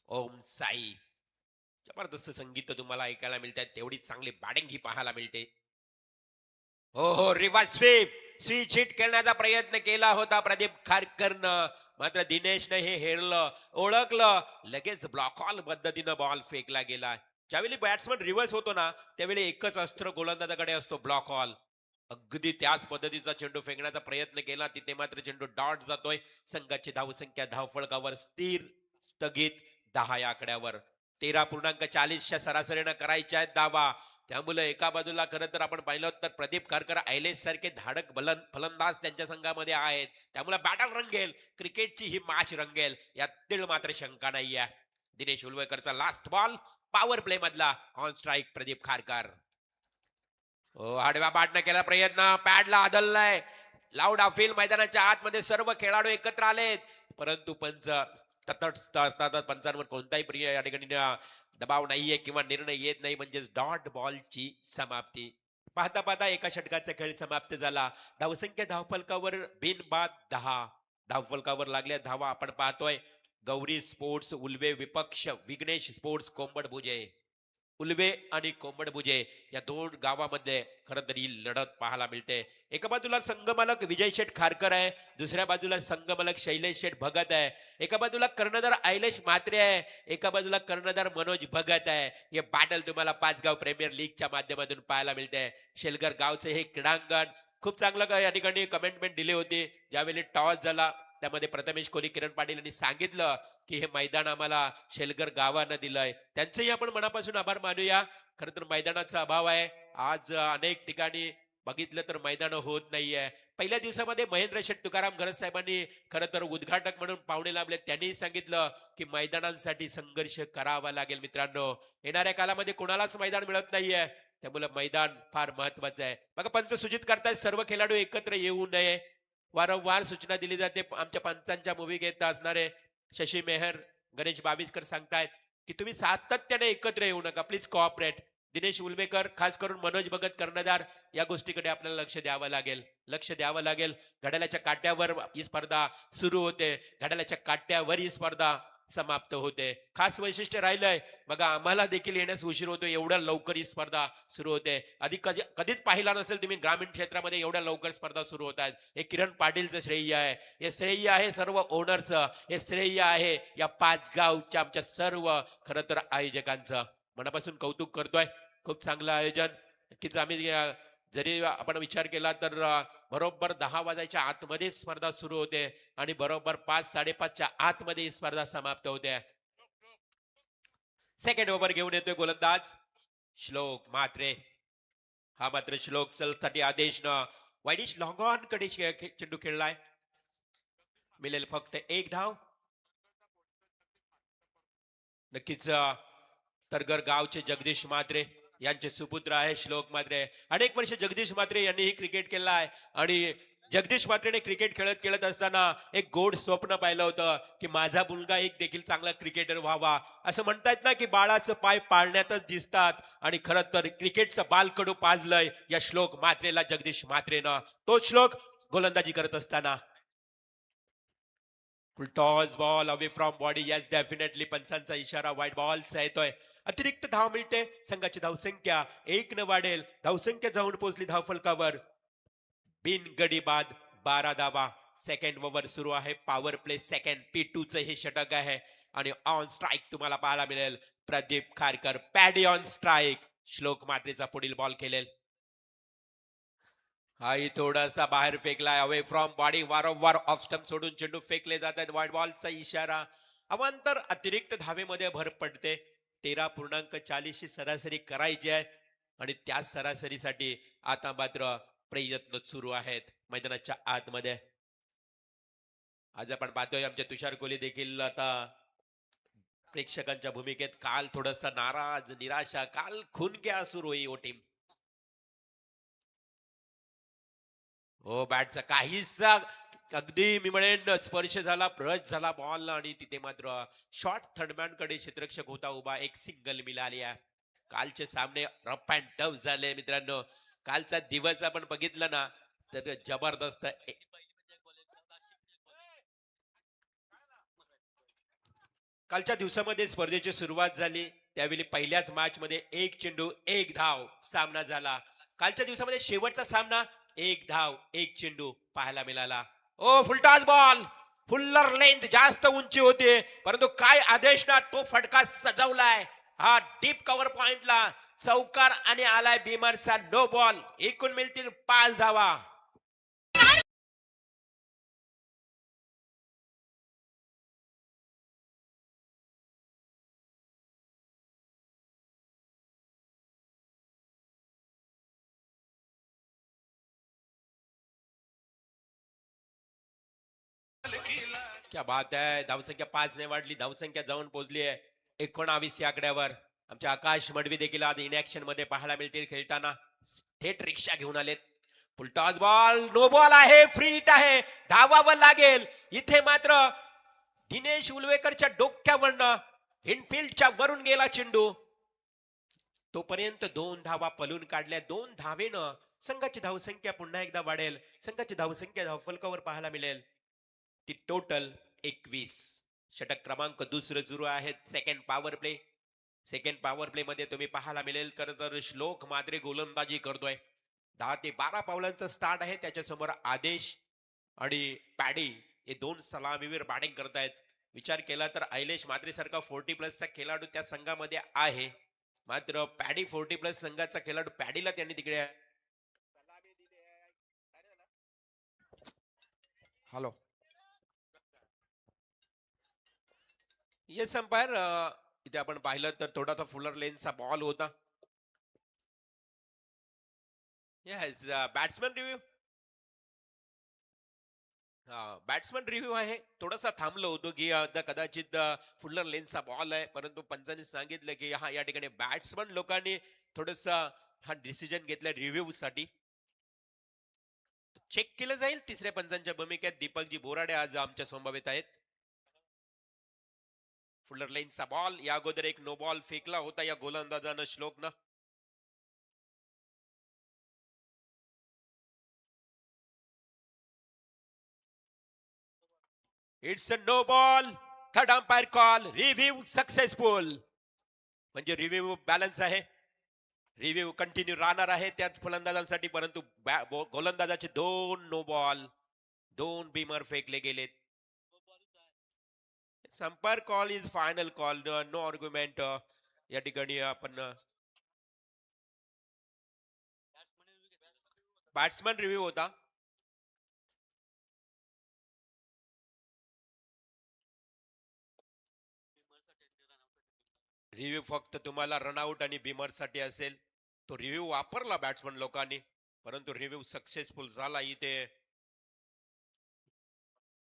ओम साई. जबरदस्त संगीत तुम्हाला ऐकायला मिळतात. तेवढीच चांगली बॅटिंग ही पाहायला मिळते. हो, रिव्हर्स स्वीच हिट खेळण्याचा प्रयत्न केला होता प्रदीप खारकरनं, मात्र दिनेशने हे हेरलं, ओळखलं. लगेच ब्लॉक हॉल पद्धतीनं बॉल फेकला गेला. ज्यावेळी बॅट्समन रिव्हर्स होतो ना, त्यावेळी एकच अस्त्र गोलंदाजाकडे असतो, ब्लॉक हॉल. अगदी त्याच पद्धतीचा चेंडू फेकण्याचा प्रयत्न केला, तिथे मात्र चेंडू डॉट जातोय. संघाची धावसंख्या धावफलकावर स्थिर स्थगित 10 या आकड्यावर. 13.40च्या सरासरीनं करायच्या आहेत धावा. त्यामुळे एका बाजूला खरं तर आपण पाहिलं तर प्रदीप खारकर, आयलेश सारखे धाडक फलंदाज त्यांच्या संघामध्ये आहेत. त्यामुळे बॅटल रंगेल, क्रिकेटची ही मॅच रंगेल यात तीळ मात्र शंका नाहीये. दिनेश उलवेकरचा लास्ट बॉल पॉवर प्ले मधला. On strike Pradeep Kharkar. आडव्या बाटना केला प्रयत्न, पॅडला आदललाय. लाऊड फील्ड मैदानाच्या आतमध्ये सर्व खेळाडू एकत्र आलेत, परंतु पंचांवर कोणताही या ठिकाणी दबाव नाहीये किंवा निर्णय येत नाही. म्हणजेच डॉट बॉलची समाप्ती. पाहता पाहता एका षटकाचा खेळ समाप्त झाला. धावसंख्या धावफलकावर बिनबाद 10 धावफलकावर लागल्या धावा आपण पाहतोय. गौरी स्पोर्ट्स उल्वे विपक्ष विघ्नेश स्पोर्ट्स कोंबडभुजे. उल्वे आणि कोंबडभुजे या दोन गावामध्ये खरं तर ही लढत पाहायला मिळते. एका बाजूला संघमालक विजय शेठ खारकर आहे, दुसऱ्या बाजूला संघमालक शैलेश शेठ भगत आहे, एका बाजूला कर्णधार ऐलेश म्हात्रे आहे, एका बाजूला कर्णधार मनोज भगत आहे. हे बॅटल तुम्हाला पाचगाव प्रीमियर लीगच्या माध्यमातून पाहायला मिळते. शेलगर गावचे हे क्रीडांगण खूप चांगलं या ठिकाणी कमेंटमेंट दिली होती. ज्यावेळी टॉस झाला त्यामध्ये प्रथमेश कोहली, किरण पाटील यांनी सांगितलं की हे मैदान आम्हाला शेलगर गावानं दिलंय. त्यांचेही आपण मनापासून आभार मानूया. खरं तर मैदानाचा अभाव आहे. आज अनेक ठिकाणी बघितलं तर मैदान होत नाहीये. पहिल्या दिवसामध्ये महेंद्र शेठ तुकाराम घरत साहेबांनी खरं तर उद्घाटक म्हणून पाहुणे लाभले. त्यांनी सांगितलं की मैदानांसाठी संघर्ष करावा लागेल. मित्रांनो, येणाऱ्या काळामध्ये कोणालाच मैदान मिळत नाहीये, त्यामुळे मैदान फार महत्वाचं आहे. बघा, पंच सूचित करतायत सर्व खेळाडू एकत्र येऊ नये. वारंवार सूचना दिली जाते. आमच्या पंचांच्या भूमिकेत असणारे शशी मेहर, गणेश बाविस्कर सांगतायत की तुम्ही सातत्याने एकत्र येऊ नका, प्लीज कोऑपरेट. दिनेश उलवेकर, खास करून मनोज भगत कर्णधार, या गोष्टीकडे आपल्याला लक्ष द्यावं लागेल. घड्याळाच्या काट्यावर ही स्पर्धा सुरू होते, घड्याळाच्या काट्यावर ही स्पर्धा समाप्त होते. खास वैशिष्ट्य राहिलंय बघा, आम्हाला देखील येण्यास उशीर होतो, एवढ्या लवकर ही स्पर्धा सुरू होते. कधीच पाहिला नसेल तुम्ही ग्रामीण क्षेत्रामध्ये एवढ्या लवकर स्पर्धा सुरू होत आहेत. हे किरण पाटीलचं श्रेय आहे, हे श्रेय आहे सर्व ओनरचं, हे श्रेय आहे या पाचगावच्या आमच्या सर्व खरं तर आयोजकांचं. मनापासून कौतुक करतोय. खूप चांगलं आयोजन. नक्कीच आम्ही जरी आपण विचार केला तर बरोबर 10 वाजायच्या आतमध्ये स्पर्धा सुरू होते आणि बरोबर 5-5:30च्या आतमध्ये ही स्पर्धा समाप्त होते. सेकंड ओव्हर घेऊन येतोय गोलंदाज श्लोक म्हात्रे. हा मात्र श्लोक साठी आदेश न वाईडिश लॉंग ऑन कडे चेंडू खेळलाय. मिळेल फक्त एक धाव. नक्कीच तरगर गावचे जगदीश म्हात्रे यांचे सुपुत्र आहे श्लोक म्हात्रे. अनेक वर्ष जगदीश म्हात्रे यांनीही क्रिकेट केलं आहे आणि जगदीश म्हात्रेने क्रिकेट खेळत असताना एक गोड स्वप्न पाहिलं होतं की माझा मुलगा एक देखील चांगला क्रिकेटर व्हावा. असं म्हणतायत ना की बाळाचं पाय पाळण्यातच दिसतात, आणि खरं तर क्रिकेटचं बालकडू पाजलंय या श्लोक म्हात्रेला जगदीश म्हात्रेनं. तो श्लोक गोलंदाजी करत असताना full toss ball away from body. Yes, definitely पंचांचा इशारा वाईट बॉलचा येतोय. अतिरिक्त धाव मिळते. संघाची धावसंख्या 1 न वाढेल. धावसंख्या जाऊन पोहोचली धावफलकावर. बिन गडी बाद 12 धावा. सेकंड ओव्हर सुरू आहे. पॉवर प्ले सेकंड P2 चं हे षटक आहे आणि ऑन स्ट्राईक तुम्हाला पाहायला मिळेल Pradeep Kharkar. Paddy on strike. श्लोक म्हात्रेचा पुढील बॉल खेळेल. हाही थोडासा बाहेर फेकलाय अवे फ्रॉम बॉडी. वारंवार ऑफ स्टंप सोडून चेंडू फेकले जात आहेत. वाईट बॉलचा इशारा. अवांतर अतिरिक्त धावेमध्ये भर पडते. 13.40 सरासरी करायची आहे आणि त्या सरासरीसाठी आता मात्र प्रयत्न सुरू आहेत मैदानाच्या आतमध्ये. आज आपण पाहतोय आमचे तुषार कोहली देखील आता प्रेक्षकांच्या भूमिकेत. काल थोडासा नाराज, निराशा, काल खून क्या सुरू ही ओ टीम. हो, बॅटचा काहीसा अगदी मी म्हणेन स्पर्श झाला, ब्रश झाला बॉल आणि तिथे मात्र शॉर्ट थर्डमॅन कडे क्षेत्ररक्षक होता उभा. एक सिंगल मिळाली आहे. कालचे सामने रफ अँड टफ झाले मित्रांनो. कालचा दिवस आपण बघितला ना तर जबरदस्त. कालच्या दिवसामध्ये स्पर्धेची सुरुवात झाली त्यावेळी पहिल्याच मॅच मध्ये 1 चेंडू 1 धाव सामना झाला. कालच्या दिवसामध्ये शेवटचा सामना 1 धाव 1 चेंडू पाहायला मिळाला. ओ, फुलटॉस बॉल. फुल्लर लेंथ, जास्त उंची होती, परंतु काय आदेश ना तो फटका सजवलाय. हा डीप कव्हर पॉइंटला चौकार आणि आलाय बीमरचा नो बॉल. एकूण मिळतील 5 धावा. क्या बात आहे. धावसंख्या 5 ने वाढली. धावसंख्या जाऊन पोहोचली आहे 19 या आकड्यावर. आमचे आकाश मडवी देखील आज इनॅक्शन मध्ये पाहायला मिळतील खेळताना. थेट रिक्षा घेऊन आलेत. फुलटॉस बॉल, नो बॉल आहे, फ्री हिट आहे, धावावं लागेल. इथे मात्र दिनेश उलवेकरच्या डोक्यावरनं इनफिल्डच्या वरून गेला चेंडू. तोपर्यंत 2 धावा पलून काढल्या. 2 धावेनं संघाची धावसंख्या पुन्हा एकदा वाढेल. संघाची धावसंख्या धावफलकावर पाहायला मिळेल ती टोटल 21. षटक क्रमांक 2 सुरू आहे. Second power play. Second power play मध्ये तुम्ही पाहायला मिळेल खरं तर श्लोक मात्रे गोलंदाजी करतोय. 10 ते 12 पावलांचा स्टार्ट आहे. त्याच्यासमोर आदेश आणि पॅडी हे दोन सलामीवीर बॅटिंग करतायत. विचार केला तर ऐलेश मात्रे सारखा 40+ चा खेळाडू त्या संघामध्ये आहे, मात्र पॅडी 40+ संघाचा खेळाडू पॅडीला त्यांनी तिकडे हॅलो येस अंपायर. इथे आपण पाहिलं तर थोडासा फुलर लेनचा बॉल होता. Yes batsman review. Batsman review आहे. थोडासा थांबलो होतो की आता कदाचित फुलर लेनचा बॉल आहे, परंतु पंचांनी सांगितलं की हा या ठिकाणी बॅट्समॅन लोकांनी थोडासा हा डिसिजन घेतला रिव्ह्यू साठी. चेक केलं जाईल. तिसऱ्या पंचांच्या भूमिकेत दीपकजी बोराडे आज आमच्या समवेत आहेत. फुलर लेनचा बॉल. या अगोदर एक नो बॉल फेकला होता या गोलंदाजानं श्लोकनं. It's a no ball. Third umpire call. Review successful. म्हणजे रिव्ह्यू बॅलन्स आहे. रिव्ह्यू कंटिन्यू राहणार आहे त्याच फलंदाजांसाठी, परंतु गोलंदाजाचे 2 नो बॉल, 2 बीमर फेकले गेलेत. Umpire call is final call. No argument. या ठिकाणी आपण बॅट्समॅन रिव्ह्यू होता. रिव्ह्यू फक्त तुम्हाला रनआउट आणि बीमर साठी असेल. तो रिव्ह्यू वापरला बॅट्समन लोकांनी, परंतु रिव्ह्यू सक्सेसफुल झाला. इथे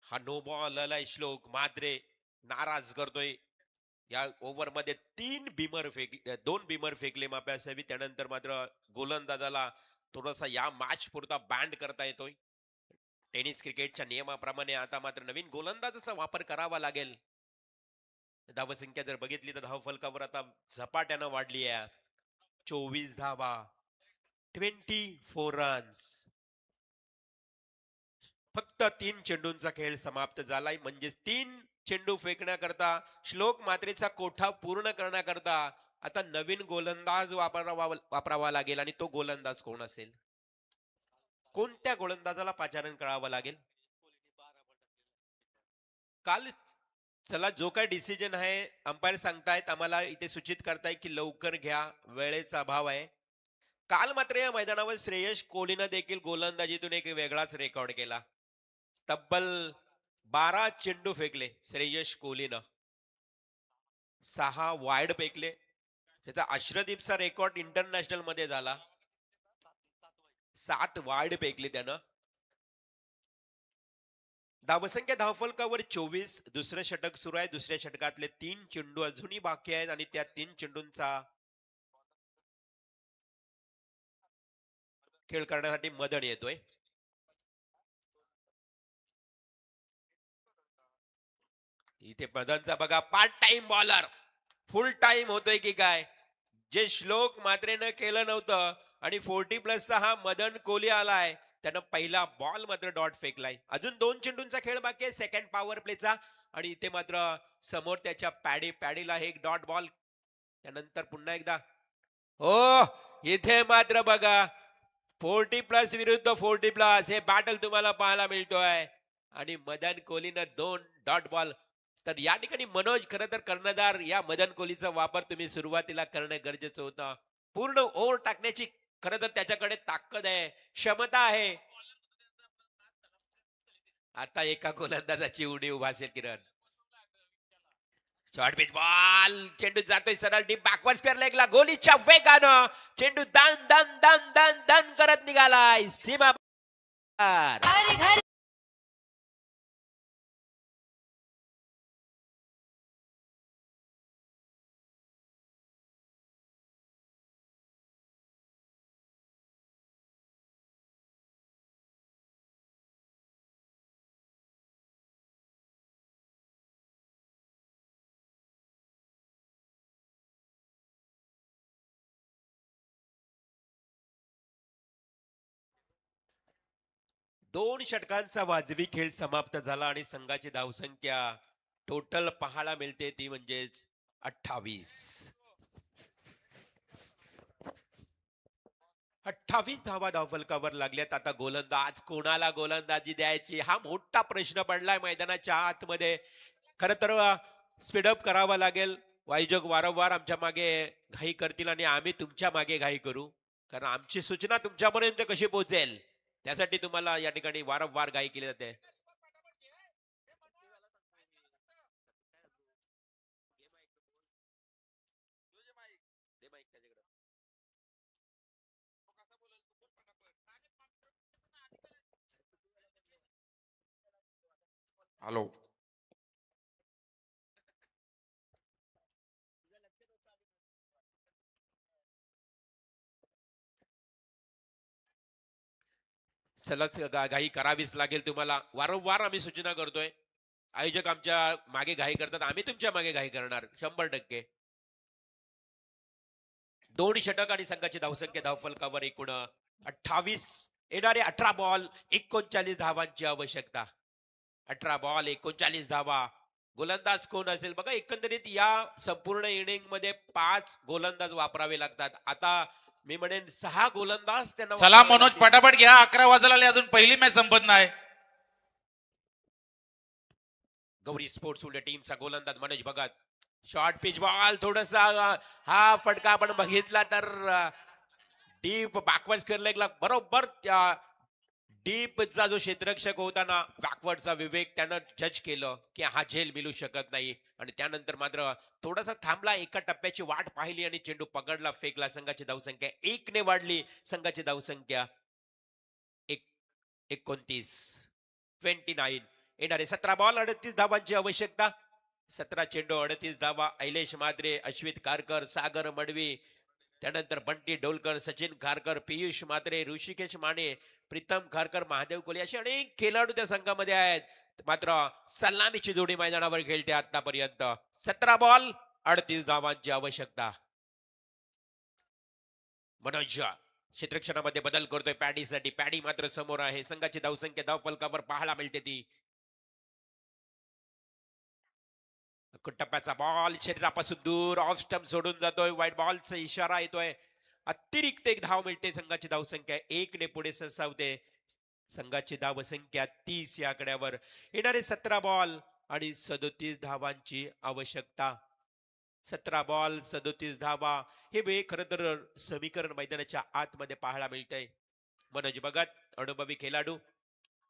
हा नो बॉल आलाय. श्लोक मात्रे नाराज करतोय. या ओव्हर मध्ये 2 बीमर फेकले मापे असावी. त्यानंतर मात्र गोलंदाजाला थोडासा या मॅच पुरता बँड करता येतोय. टेनिस क्रिकेटच्या नियमाप्रमाणे आता मात्र नवीन गोलंदाजाचा वापर करावा लागेल. धावसंख्या जर बघितली तर धावफलकावर आता झपाट्यानं वाढली आहे. 24 धावा, 24 रन्स. फक्त 3 चेंडूंचा खेळ समाप्त झालाय. म्हणजे 3 चेंडू फेकण्याकरता श्लोक मात्रेचा कोठा पूर्ण करण्याकरता आता नवीन गोलंदाज वापरावा लागेल. आणि तो गोलंदाज कोण असेल? कोणत्या गोलंदाजाला पाचारण करावं लागेल? काल चला जो काय डिसिजन आहे अंपायर सांगतायत आम्हाला इथे सूचित करताय की लवकर घ्या, वेळेचा अभाव आहे. काल मात्र या मैदानावर श्रेयस कोहलीनं देखील गोलंदाजीतून एक वेगळाच रेकॉर्ड केला. तब्बल 12 चेंडू फेकले श्रेयस कोहलीनं, 6 वाईड फेकले. त्याचा अश्रदीपचा रेकॉर्ड इंटरनॅशनल मध्ये झाला. 7 वाईड फेकले त्यानं. धावसंख्या धावफलकावर 24. दुसरं षटक सुरू आहे. दुसऱ्या षटकातले 3 चेंडू अजूनही बाकी आहेत आणि त्या 3 चेंडूंचा खेळ करण्यासाठी मदन येतोय. इथे मदनचा बघा पार्ट टाइम बॉलर फुल टाइम होतोय की काय, जे श्लोक मात्रेनं केलं नव्हतं. आणि 40+ हा मदन कोहली आलाय, त्यानं पहिला बॉल मात्र डॉट फेकलाय. अजून 2 चेंडूंचा खेळ बाकी आहे सेकंड पॉवर प्लेचा. आणि इथे मात्र समोर त्याच्या पॅडीला एक डॉट बॉल. त्यानंतर पुन्हा एकदा इथे मात्र बघा 40+ विरुद्ध 40+ हे बॅटल तुम्हाला पाहायला मिळतोय. आणि मदन कोहलीनं 2 डॉट बॉल. तर या ठिकाणी मनोज खरं तर कर्णधार या मदन कोहलीचा वापर तुम्ही सुरुवातीला करणं गरजेचं होतं. पूर्ण ओव्हर टाकण्याची खरं तर त्याच्याकडे ताकद आहे, क्षमता आहे. आता एका गोलंदाजाची उडी उभा असेल किरण. Short pitch ball. चेंडू जातोय सरळ डीप बॅकवर्ड स्क्वेअर लेगला. गोलीच्या वेगानं चेंडू दान दान दान दान दान करत निघालाय सीमा. दोन षटकांचा वाजवी खेळ समाप्त झाला आणि संघाची धावसंख्या टोटल पाहायला मिळते ती म्हणजेच 28. 28 धावा धावफलकावर लागल्यात. आता गोलंदाज कोणाला गोलंदाजी द्यायची हा मोठा प्रश्न पडलाय मैदानाच्या आतमध्ये. खर तर स्पीडअप करावा लागेल. वायुजोग वारंवार आमच्या मागे घाई करतील आणि आम्ही तुमच्या मागे घाई करू, कारण आमची सूचना तुमच्यापर्यंत कशी पोहोचेल त्यासाठी तुम्हाला या ठिकाणी वारंवार घाई केली जाते. हॅलो. सलग घाई करावीच लागेल तुम्हाला. वारंवार आम्ही सूचना करतोय. आयोजक आमच्या मागे घाई करतात, आम्ही तुमच्या मागे घाई करणार 100%. 2 षटक आणि संघाची धावसंख्या धावफलकावर एकूण 28. येणारे 18 बॉल 39 धावांची आवश्यकता. 18 बॉल 39 धावा. गोलंदाज कोण असेल बघा. एकंदरीत या संपूर्ण इनिंग मध्ये 5 गोलंदाज वापरावे लागतात. आता मी म्हणेन 6 गोलंदाज त्यांना चला वापरावे मनोज लागतील. पटापट घ्या, 11 वाजायला आले, अजून पहिली मॅच संपत नाही. गौरी स्पोर्ट्स उलट टीमचा गोलंदाज Manoj Bhagat. Short pitch ball थोडासा हा फटका आपण बघितला तर डीप बॅकवर्ड स्क्वेअर लेगला बरोबर डीपचा जो क्षेत्ररक्षक होता ना बॅकवर्डचा विवेक त्यानं जज केलं की हा झेल मिळू शकत नाही आणि त्यानंतर मात्र थोडासा थांबला, एका टप्प्याची वाट पाहिली आणि चेंडू पकडला, फेकला. संघाची धावसंख्या 1 ने वाढली. संघाची धावसंख्या 29. येणारे 17 बॉल 38 धावांची आवश्यकता. 17 चेंडू 38 धावा. ऐलेश माद्रे, अश्वित कारकर, सागर मडवी, त्यानंतर बंटी डोलकर, सचिन खारकर, पियुष मात्रे, ऋषिकेश माने, प्रीतम खारकर, महादेव कोले असे अनेक खेळाडू त्या संघामध्ये आहेत. मात्र सलामीची जोडी मैदानावर खेळते आतापर्यंत. 17 बॉल 38 धावांची आवश्यकता. मनोज क्षेत्ररक्षणामध्ये बदल करतोय पॅडीसाठी. पॅडी मात्र समोर आहे. संघाची धावसंख्या धावफलकावर पाहायला मिळते ती. टप्प्याचा बॉल शरीरापासून दूर ऑफ स्टंप सोडून जातोय. व्हाईट बॉलचा इशारा येतोय. अतिरिक्त 1 धाव मिळते. संघाची धावसंख्या 1 ने पुढे सरसावते. संघाची धावसंख्या 30 या आकड्यावर. येणारे 17 बॉल आणि 37 धावांची आवश्यकता. 17 बॉल 37 धावा हे वे खरं तर समीकरण मैदानाच्या आतमध्ये पाहायला मिळतंय. मनोज भगत अनुभवी खेळाडू.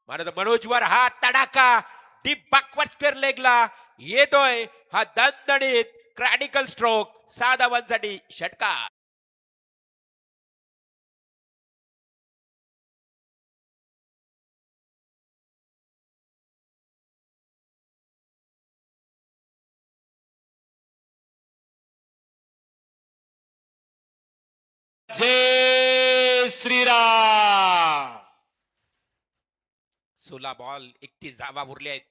मनोजवर हा तडाखा डीप बॅकवर्ड स्क्वेअर लेगला येतोय. हा दणदणीत क्रॅडिकल स्ट्रोक 6 धावांसाठी षटकार. जय श्रीराम. 16 बॉल 31 धावा उरले आहेत.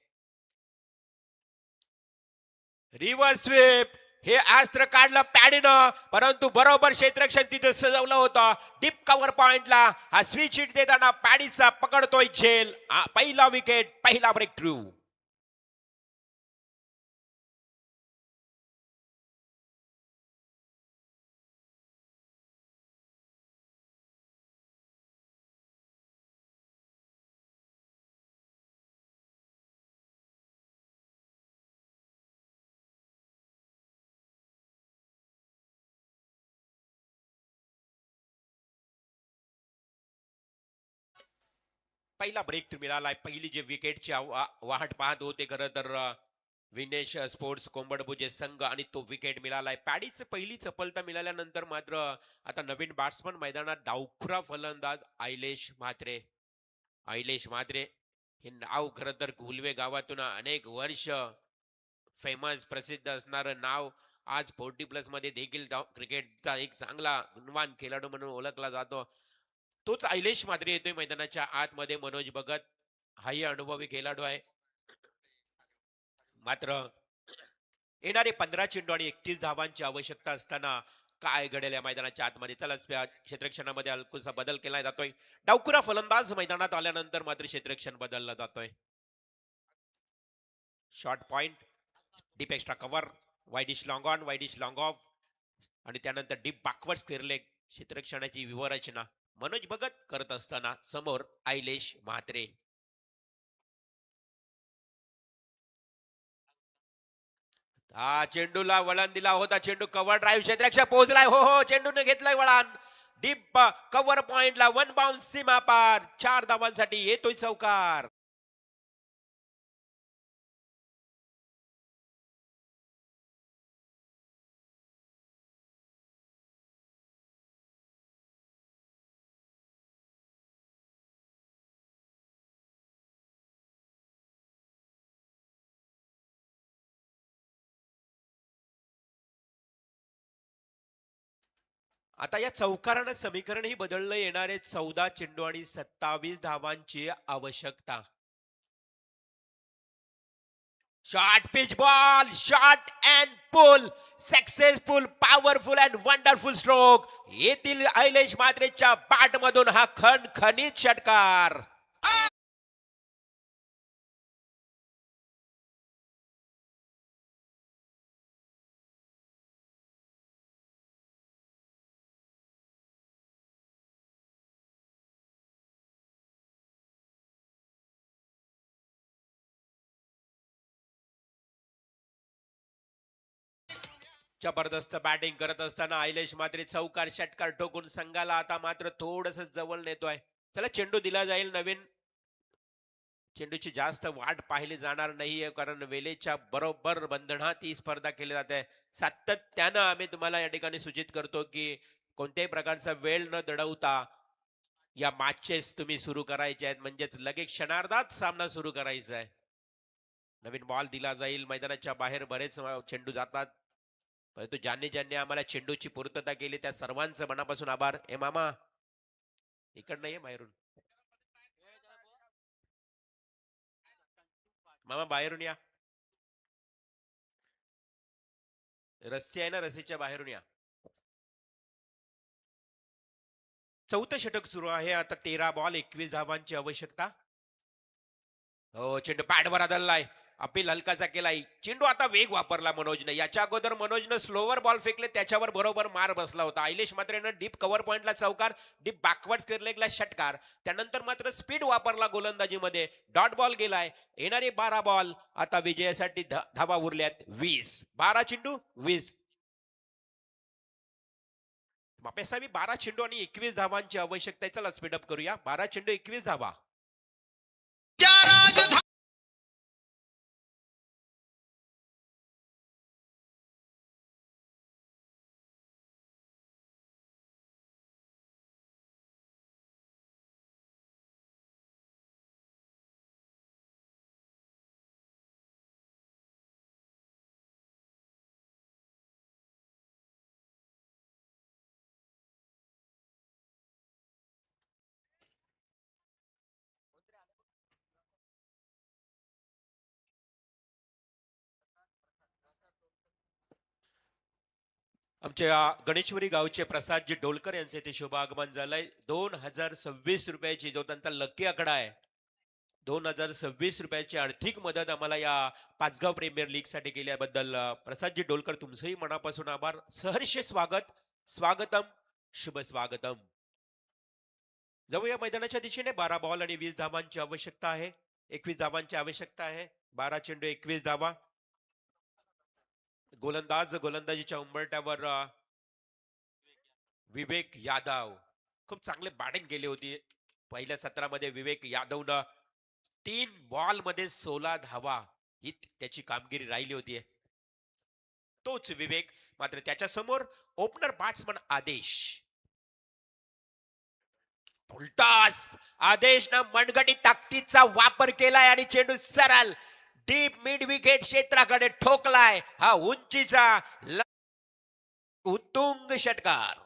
रिव्हर्स स्वीप हे अस्त्र काढलं पॅडीनं, परंतु बरोबर क्षेत्ररक्षण तिथे सजवलं होतं. डीप कव्हर पॉइंटला हा स्विच हिट देताना पॅडीचा पकडतोय झेल. पहिला विकेट, पहिला ब्रेक थ्रू. पहिला ब्रेक मिळालाय. पहिली जे विकेटची वाहट पाहत होते खरं तर विनेश स्पोर्ट्स कोंबडभुजे संघ आणि तो विकेट मिळालाय. पॅडीच पहिली सफलता मिळाल्यानंतर मात्र आता नवीन बॅट्समन मैदानात डावखुरा फलंदाज ऐलेश म्हात्रे. ऐलेश म्हात्रे हे नाव खरं तर गुलवे गावातून अनेक वर्ष फेमस प्रसिद्ध असणारं नाव आज 40+ मध्ये देखील क्रिकेटचा एक चांगला गुणवान खेळाडू म्हणून ओळखला जातो. तोच ऐलेश म्हात्रे येतोय मैदानाच्या आतमध्ये. मनोज भगत हाही अनुभवी खेळाडू आहे. मात्र येणारे 15 चेंडू आणि 31 धावांची आवश्यकता असताना काय घडेल या मैदानाच्या आतमध्ये. चला क्षेत्ररक्षणामध्ये हलकासा बदल केला जातोय. डावखुरा फलंदाज मैदानात आल्यानंतर मात्र क्षेत्ररक्षण बदललं जातोय. Short point, deep extra cover, widish long on, widish long of आणि त्यानंतर डीप बॅकवर्ड स्क्वेअर लेग. क्षेत्ररक्षणाची व्यूहरचना मनोज भगत करत असताना समोर आयलेश म्हात्रे. हा चेंडूला वळण दिला होता. चेंडू कव्हर ड्राईव्ह क्षेत्ररक्षक पोहोचलाय. हो चेंडूने घेतलाय वळण. डीप कव्हर पॉइंटला 1 बाउन्स सीमा पार. 4 धावांसाठी येतोय चौकार. आता या चौकारानं समीकरणही बदललं. येणारे 14 चेंडू आणि 27 धावांची आवश्यकता. Short pitch ball, short and pull, successful, powerful and wonderful stroke. येथील आयलेश म्हात्रेच्या बॅट मधून हा खणखणीत षटकार. जबरदस्त बॅटिंग करत असताना आयलेश म्हात्रे चौकार षटकार ठोकून संघाला आता मात्र थोडस जवळ नेतोय. त्याला चेंडू दिला जाईल. नवीन चेंडूची जास्त वाट पाहिली जाणार नाहीये, कारण वेळेच्या बरोबर बंधनात ही स्पर्धा केली जाते. सातत्यानं आम्ही तुम्हाला या ठिकाणी सूचित करतो की कोणत्याही प्रकारचा वेळ न दडवता या मॅचेस तुम्ही सुरू करायचे आहेत, म्हणजेच लगेच क्षणार्धात सामना सुरू करायचा आहे. नवीन बॉल दिला जाईल. मैदानाच्या बाहेर बरेच चेंडू जातात, परंतु ज्यांनी ज्यांनी आम्हाला चेंडूची पूर्तता केली त्या सर्वांचं मनापासून आभार. ए मामा इकडनं ये बाहेरून. मामा बाहेरून या. रस्सी आहे ना, रस्सीच्या बाहेरून या. चौथं षटक सुरू आहे. आता 13 बॉल 21 धावांची आवश्यकता. हो चेंडू पॅडवर आदळलाय. अपील हलकाचा केलाय. चेंडू आता वेग वापरला मनोजने. याच्या अगोदर मनोजनं स्लोवर बॉल फेकले, त्याच्यावर बरोबर मार बसला होता. आयलेश म्हात्रेनं डीप कव्हर पॉइंटला चौकार, डीप बॅकवर्ड लेगला षटकार. त्यानंतर मात्र स्पीड वापरला गोलंदाजीमध्ये. डॉट बॉल गेलाय. येणारे 12 बॉल आता विजयासाठी धावा उरल्यात 20. 12 चेंडू 20. मापेसावी 12 चेंडू आणि 21 धावांची आवश्यकता आहे. चला स्पीडअप करूया. 12 चेंडू 21 धावा. आमच्या गणेशवरी गावचे प्रसादजी डोलकर यांचे ते शुभ आगमन झालंय. 2026 रुपयाची जो त्यांचा लकी आकडा आहे, 2026 रुपयाची आर्थिक मदत आम्हाला या पाचगाव प्रीमियर लीग साठी केल्याबद्दल प्रसादजी डोलकर तुमचंही मनापासून आभार. सहर्ष स्वागत. स्वागतम, शुभ स्वागतम. जाऊया मैदानाच्या दिशेने. 12 बॉल आणि 20 धावांची आवश्यकता आहे. 21 धावांची आवश्यकता आहे. 12 चेंडू 21 धावा. गोलंदाजीच्या उंबरट्यावर विवेक यादव. खूप चांगले बॅटिंग केली होती पहिल्या सत्रामध्ये विवेक यादवनं. 3 बॉल मध्ये 16 धावा ही त्याची कामगिरी राहिली होती. तोच विवेक. मात्र त्याच्या समोर ओपनर बॅट्समन आदेश. उलटास आदेशनं मनगटी ताकदीचा वापर केलाय आणि चेंडू सरळ डीप मिड विकेट क्षेत्राकडे ठोकलाय. हा उंचीचा उत्तुंग षटकार.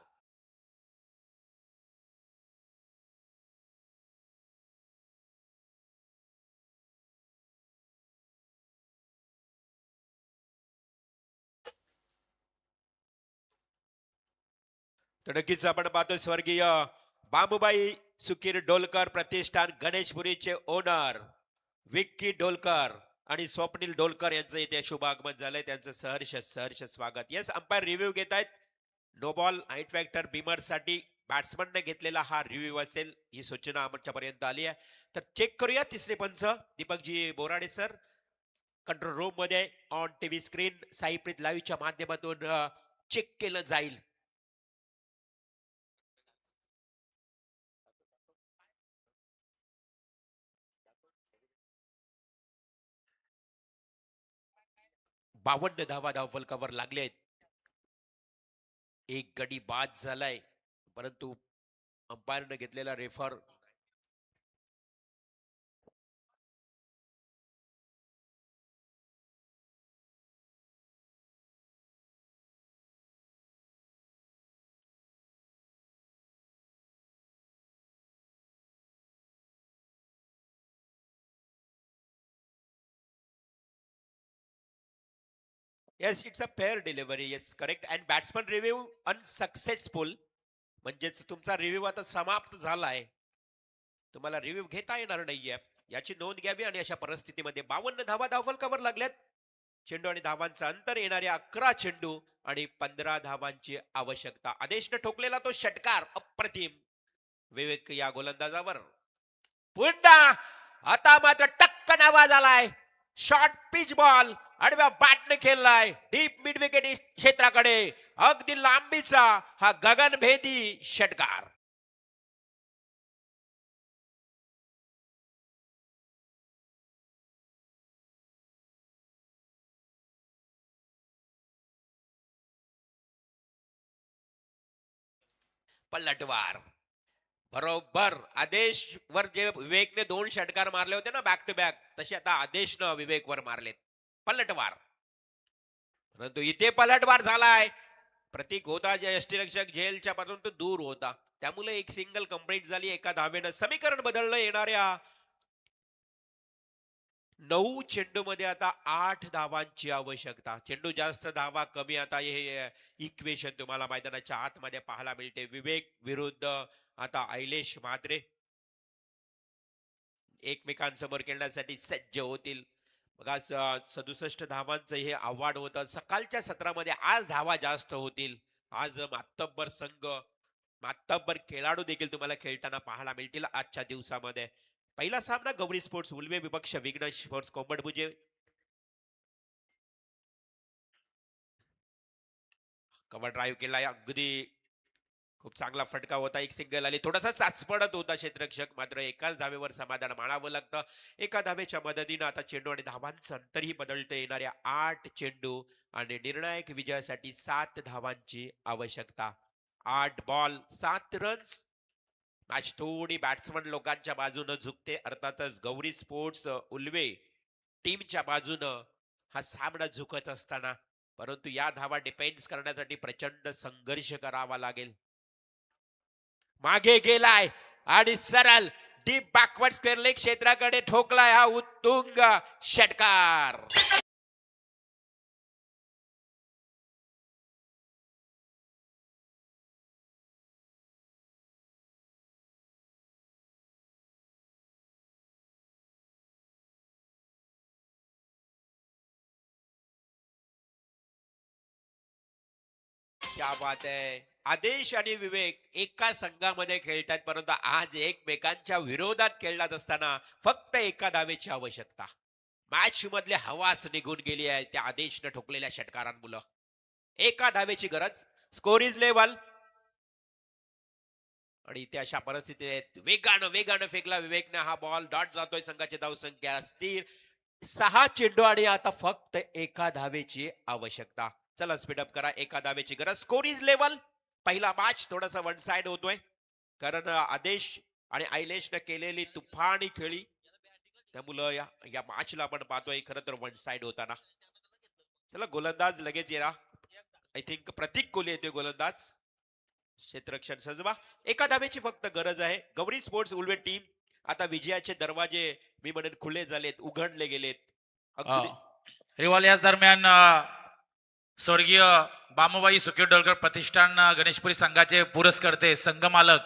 तर नक्कीच आपण पाहतो स्वर्गीय बाबूबाई सुकीर डोलकर प्रतिष्ठान गणेशपुरीचे ओनर विक्की डोलकर आणि स्वप्नील डोलकर यांचं इथे शुभ आगमन झालंय. त्यांचं सहर्ष स्वागत. येस, अंपायर रिव्ह्यू घेत आहेत. No ball height factor beamer साठी बॅट्समनने घेतलेला हा रिव्ह्यू असेल, ही सूचना आमच्यापर्यंत आली आहे. तर चेक करूया तिसरे पंच Deepakji Borade sir. Control room मध्ये ऑन टीव्ही स्क्रीन साईप्रीत लाईव्हच्या माध्यमातून चेक केलं जाईल. बावन्न धावा धावफलकावर लागले आहेत. एक गडी बाद झालाय, परंतु अंपायरने घेतलेला refer yes it's a fair delivery. Yes correct. And batsman review unsuccessful. म्हणजेच तुमचा रिव्ह्यू आता समाप्त झालाय. तुम्हाला रिव्ह्यू घेता येणार नाहीये, याची नोंद घ्यावी. आणि अशा परिस्थितीमध्ये 52 धावा धावफलकावर लागल्यात. चेंडू आणि धावांचं अंतर येणारे 11 चेंडू आणि 15 धावांची आवश्यकता. आदेशने ठोकलेला तो षटकार अप्रतिम. विवेक या गोलंदाजावर पुन्हा आता मात्र टक्कन आवाज आलाय. शॉर्ट पिच बॉल आडव्या बॅटने खेळलाय डीप मिड विकेट क्षेत्राकडे. अगदी लांबीचा हा गगनभेदी षटकार. पलटवार बरोबर. आदेश वर जे विवेकने 2 षटकार मारले होते ना बॅक टू बॅक, तसे आता आदेशनं विवेक वर मारलेत. पलटवार, परंतु इथे पलटवार झालाय. प्रतीक होता जे यष्टीरक्षक झेलच्या पासून तो दूर होता, त्यामुळे एक सिंगल कंप्लीट झाली. एका धावेनं समीकरण बदललं. येणाऱ्या 9 चेंडू मध्ये आता 8 धावांची आवश्यकता. चेंडू जास्त धावा कमी. आता हे इक्वेशन तुम्हाला मैदानाच्या आतमध्ये पाहायला मिळते. विवेक विरुद्ध आता ऐलेश म्हात्रे एकमेकांसमोर खेळण्यासाठी सज्ज होतील. बघा 67 धावांचं हे आव्हान होतं सकाळच्या सत्रामध्ये. आज धावा जास्त होतील. आज मातब्बर संघ, मातब्बर खेळाडू देखील तुम्हाला खेळताना पाहायला मिळतील आजच्या दिवसामध्ये. पहिला सामना गौरी स्पोर्ट्स उल्वे विपक्ष Vighnesh sports Kombadbhuje. Cover drive केलाय. अगदी खूप चांगला फटका होता. एक सिंगल आली. थोडासा चाचपडत होता क्षेत्ररक्षक, मात्र एकाच धावेवर समाधान मानावं लागतं. एका धावेच्या मदतीनं आता चेंडू आणि धावांचं अंतरही बदलतं. येणाऱ्या 8 चेंडू आणि निर्णायक विजयासाठी 7 धावांची आवश्यकता. 8 बॉल 7 रन्स. मॅच थोडी बॅट्समन लोकांच्या बाजूनं झुकते. अर्थातच गौरी स्पोर्ट्स उल्वे टीमच्या बाजूनं हा सामना झुकत असताना, परंतु या धावा डिपेंड करण्यासाठी प्रचंड संघर्ष करावा लागेल. मागे गेलाय आणि सरळ डीप बॅकवर्ड स्क्वेअर लेग क्षेत्राकडे ठोकलाय हा उत्तुंग षटकार. क्या बात आहे. आदेश आणि विवेक एका संघामध्ये खेळतात, परंतु आज एकमेकांच्या विरोधात खेळत असताना फक्त एका धावेची आवश्यकता. मॅच मधले हवाच निघून गेली आहे त्या आदेशने ठोकलेल्या षटकारांमुळे. एका धावेची गरज. Score is level. आणि इथे अशा परिस्थितीत वेगानं फेकला विवेकने हा बॉल. डॉट जातोय. संघाची धावसंख्या स्थिर. 6 चेंडू आणि आता फक्त एका धावेची आवश्यकता. चला स्पीडअप करा. एका धावेची गरज. Score is level. पहिला मॅच थोडासा वन साइड होतोय, कारण आदेश आणि ऐलेशने केलेली तुफानी खेळी, त्यामुळं या मॅचला आपण पाहतोय खरं तर वन साइड होताना. चला गोलंदाज लगेच येणार. आय थिंक प्रतीक कोहली येते गोलंदाज. क्षेत्ररक्षण सजवा. एका धावेची फक्त गरज आहे. गौरी स्पोर्ट्स उल्वे टीम आता विजयाचे दरवाजे मी म्हणेन खुले झालेत, उघडले गेलेत. रिवाल याच दरम्यान स्वर्गीय बामुबाई सुखी डोलकर प्रतिष्ठान गणेशपुरी संघाचे पुरस्कर्ते संघ मालक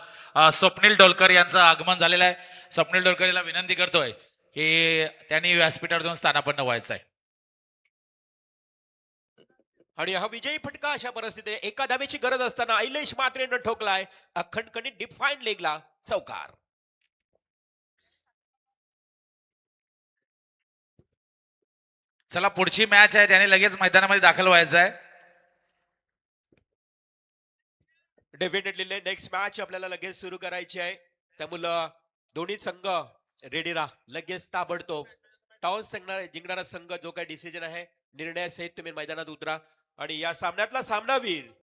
स्वप्नील डोलकर यांचं आगमन झालेलं आहे. स्वप्नील डोलकर याला विनंती करतोय की त्यांनी व्यासपीठावर जाऊन स्थानापन्न व्हायचं आहे. आणि हा विजयी फटका अशा परिस्थितीत एका धावेची गरज असताना ऐलेश मात्रेनं ठोकलाय अखंडकणी डिफाईन लेगला चौकार. चला पुढची मॅच आहे, त्याने लगेच मैदानामध्ये दाखल व्हायचं आहे. डेफिनेटली नेक्स्ट मॅच आपल्याला लगेच सुरू करायची आहे, त्यामुळं दोन्ही संघ रेडी राहा. लगेच ताबडतोब टॉस जिंकणारा संघ जो काही डिसिजन आहे निर्णयासहित तुम्ही मैदानात उतरा आणि या सामन्यातला सामनावीर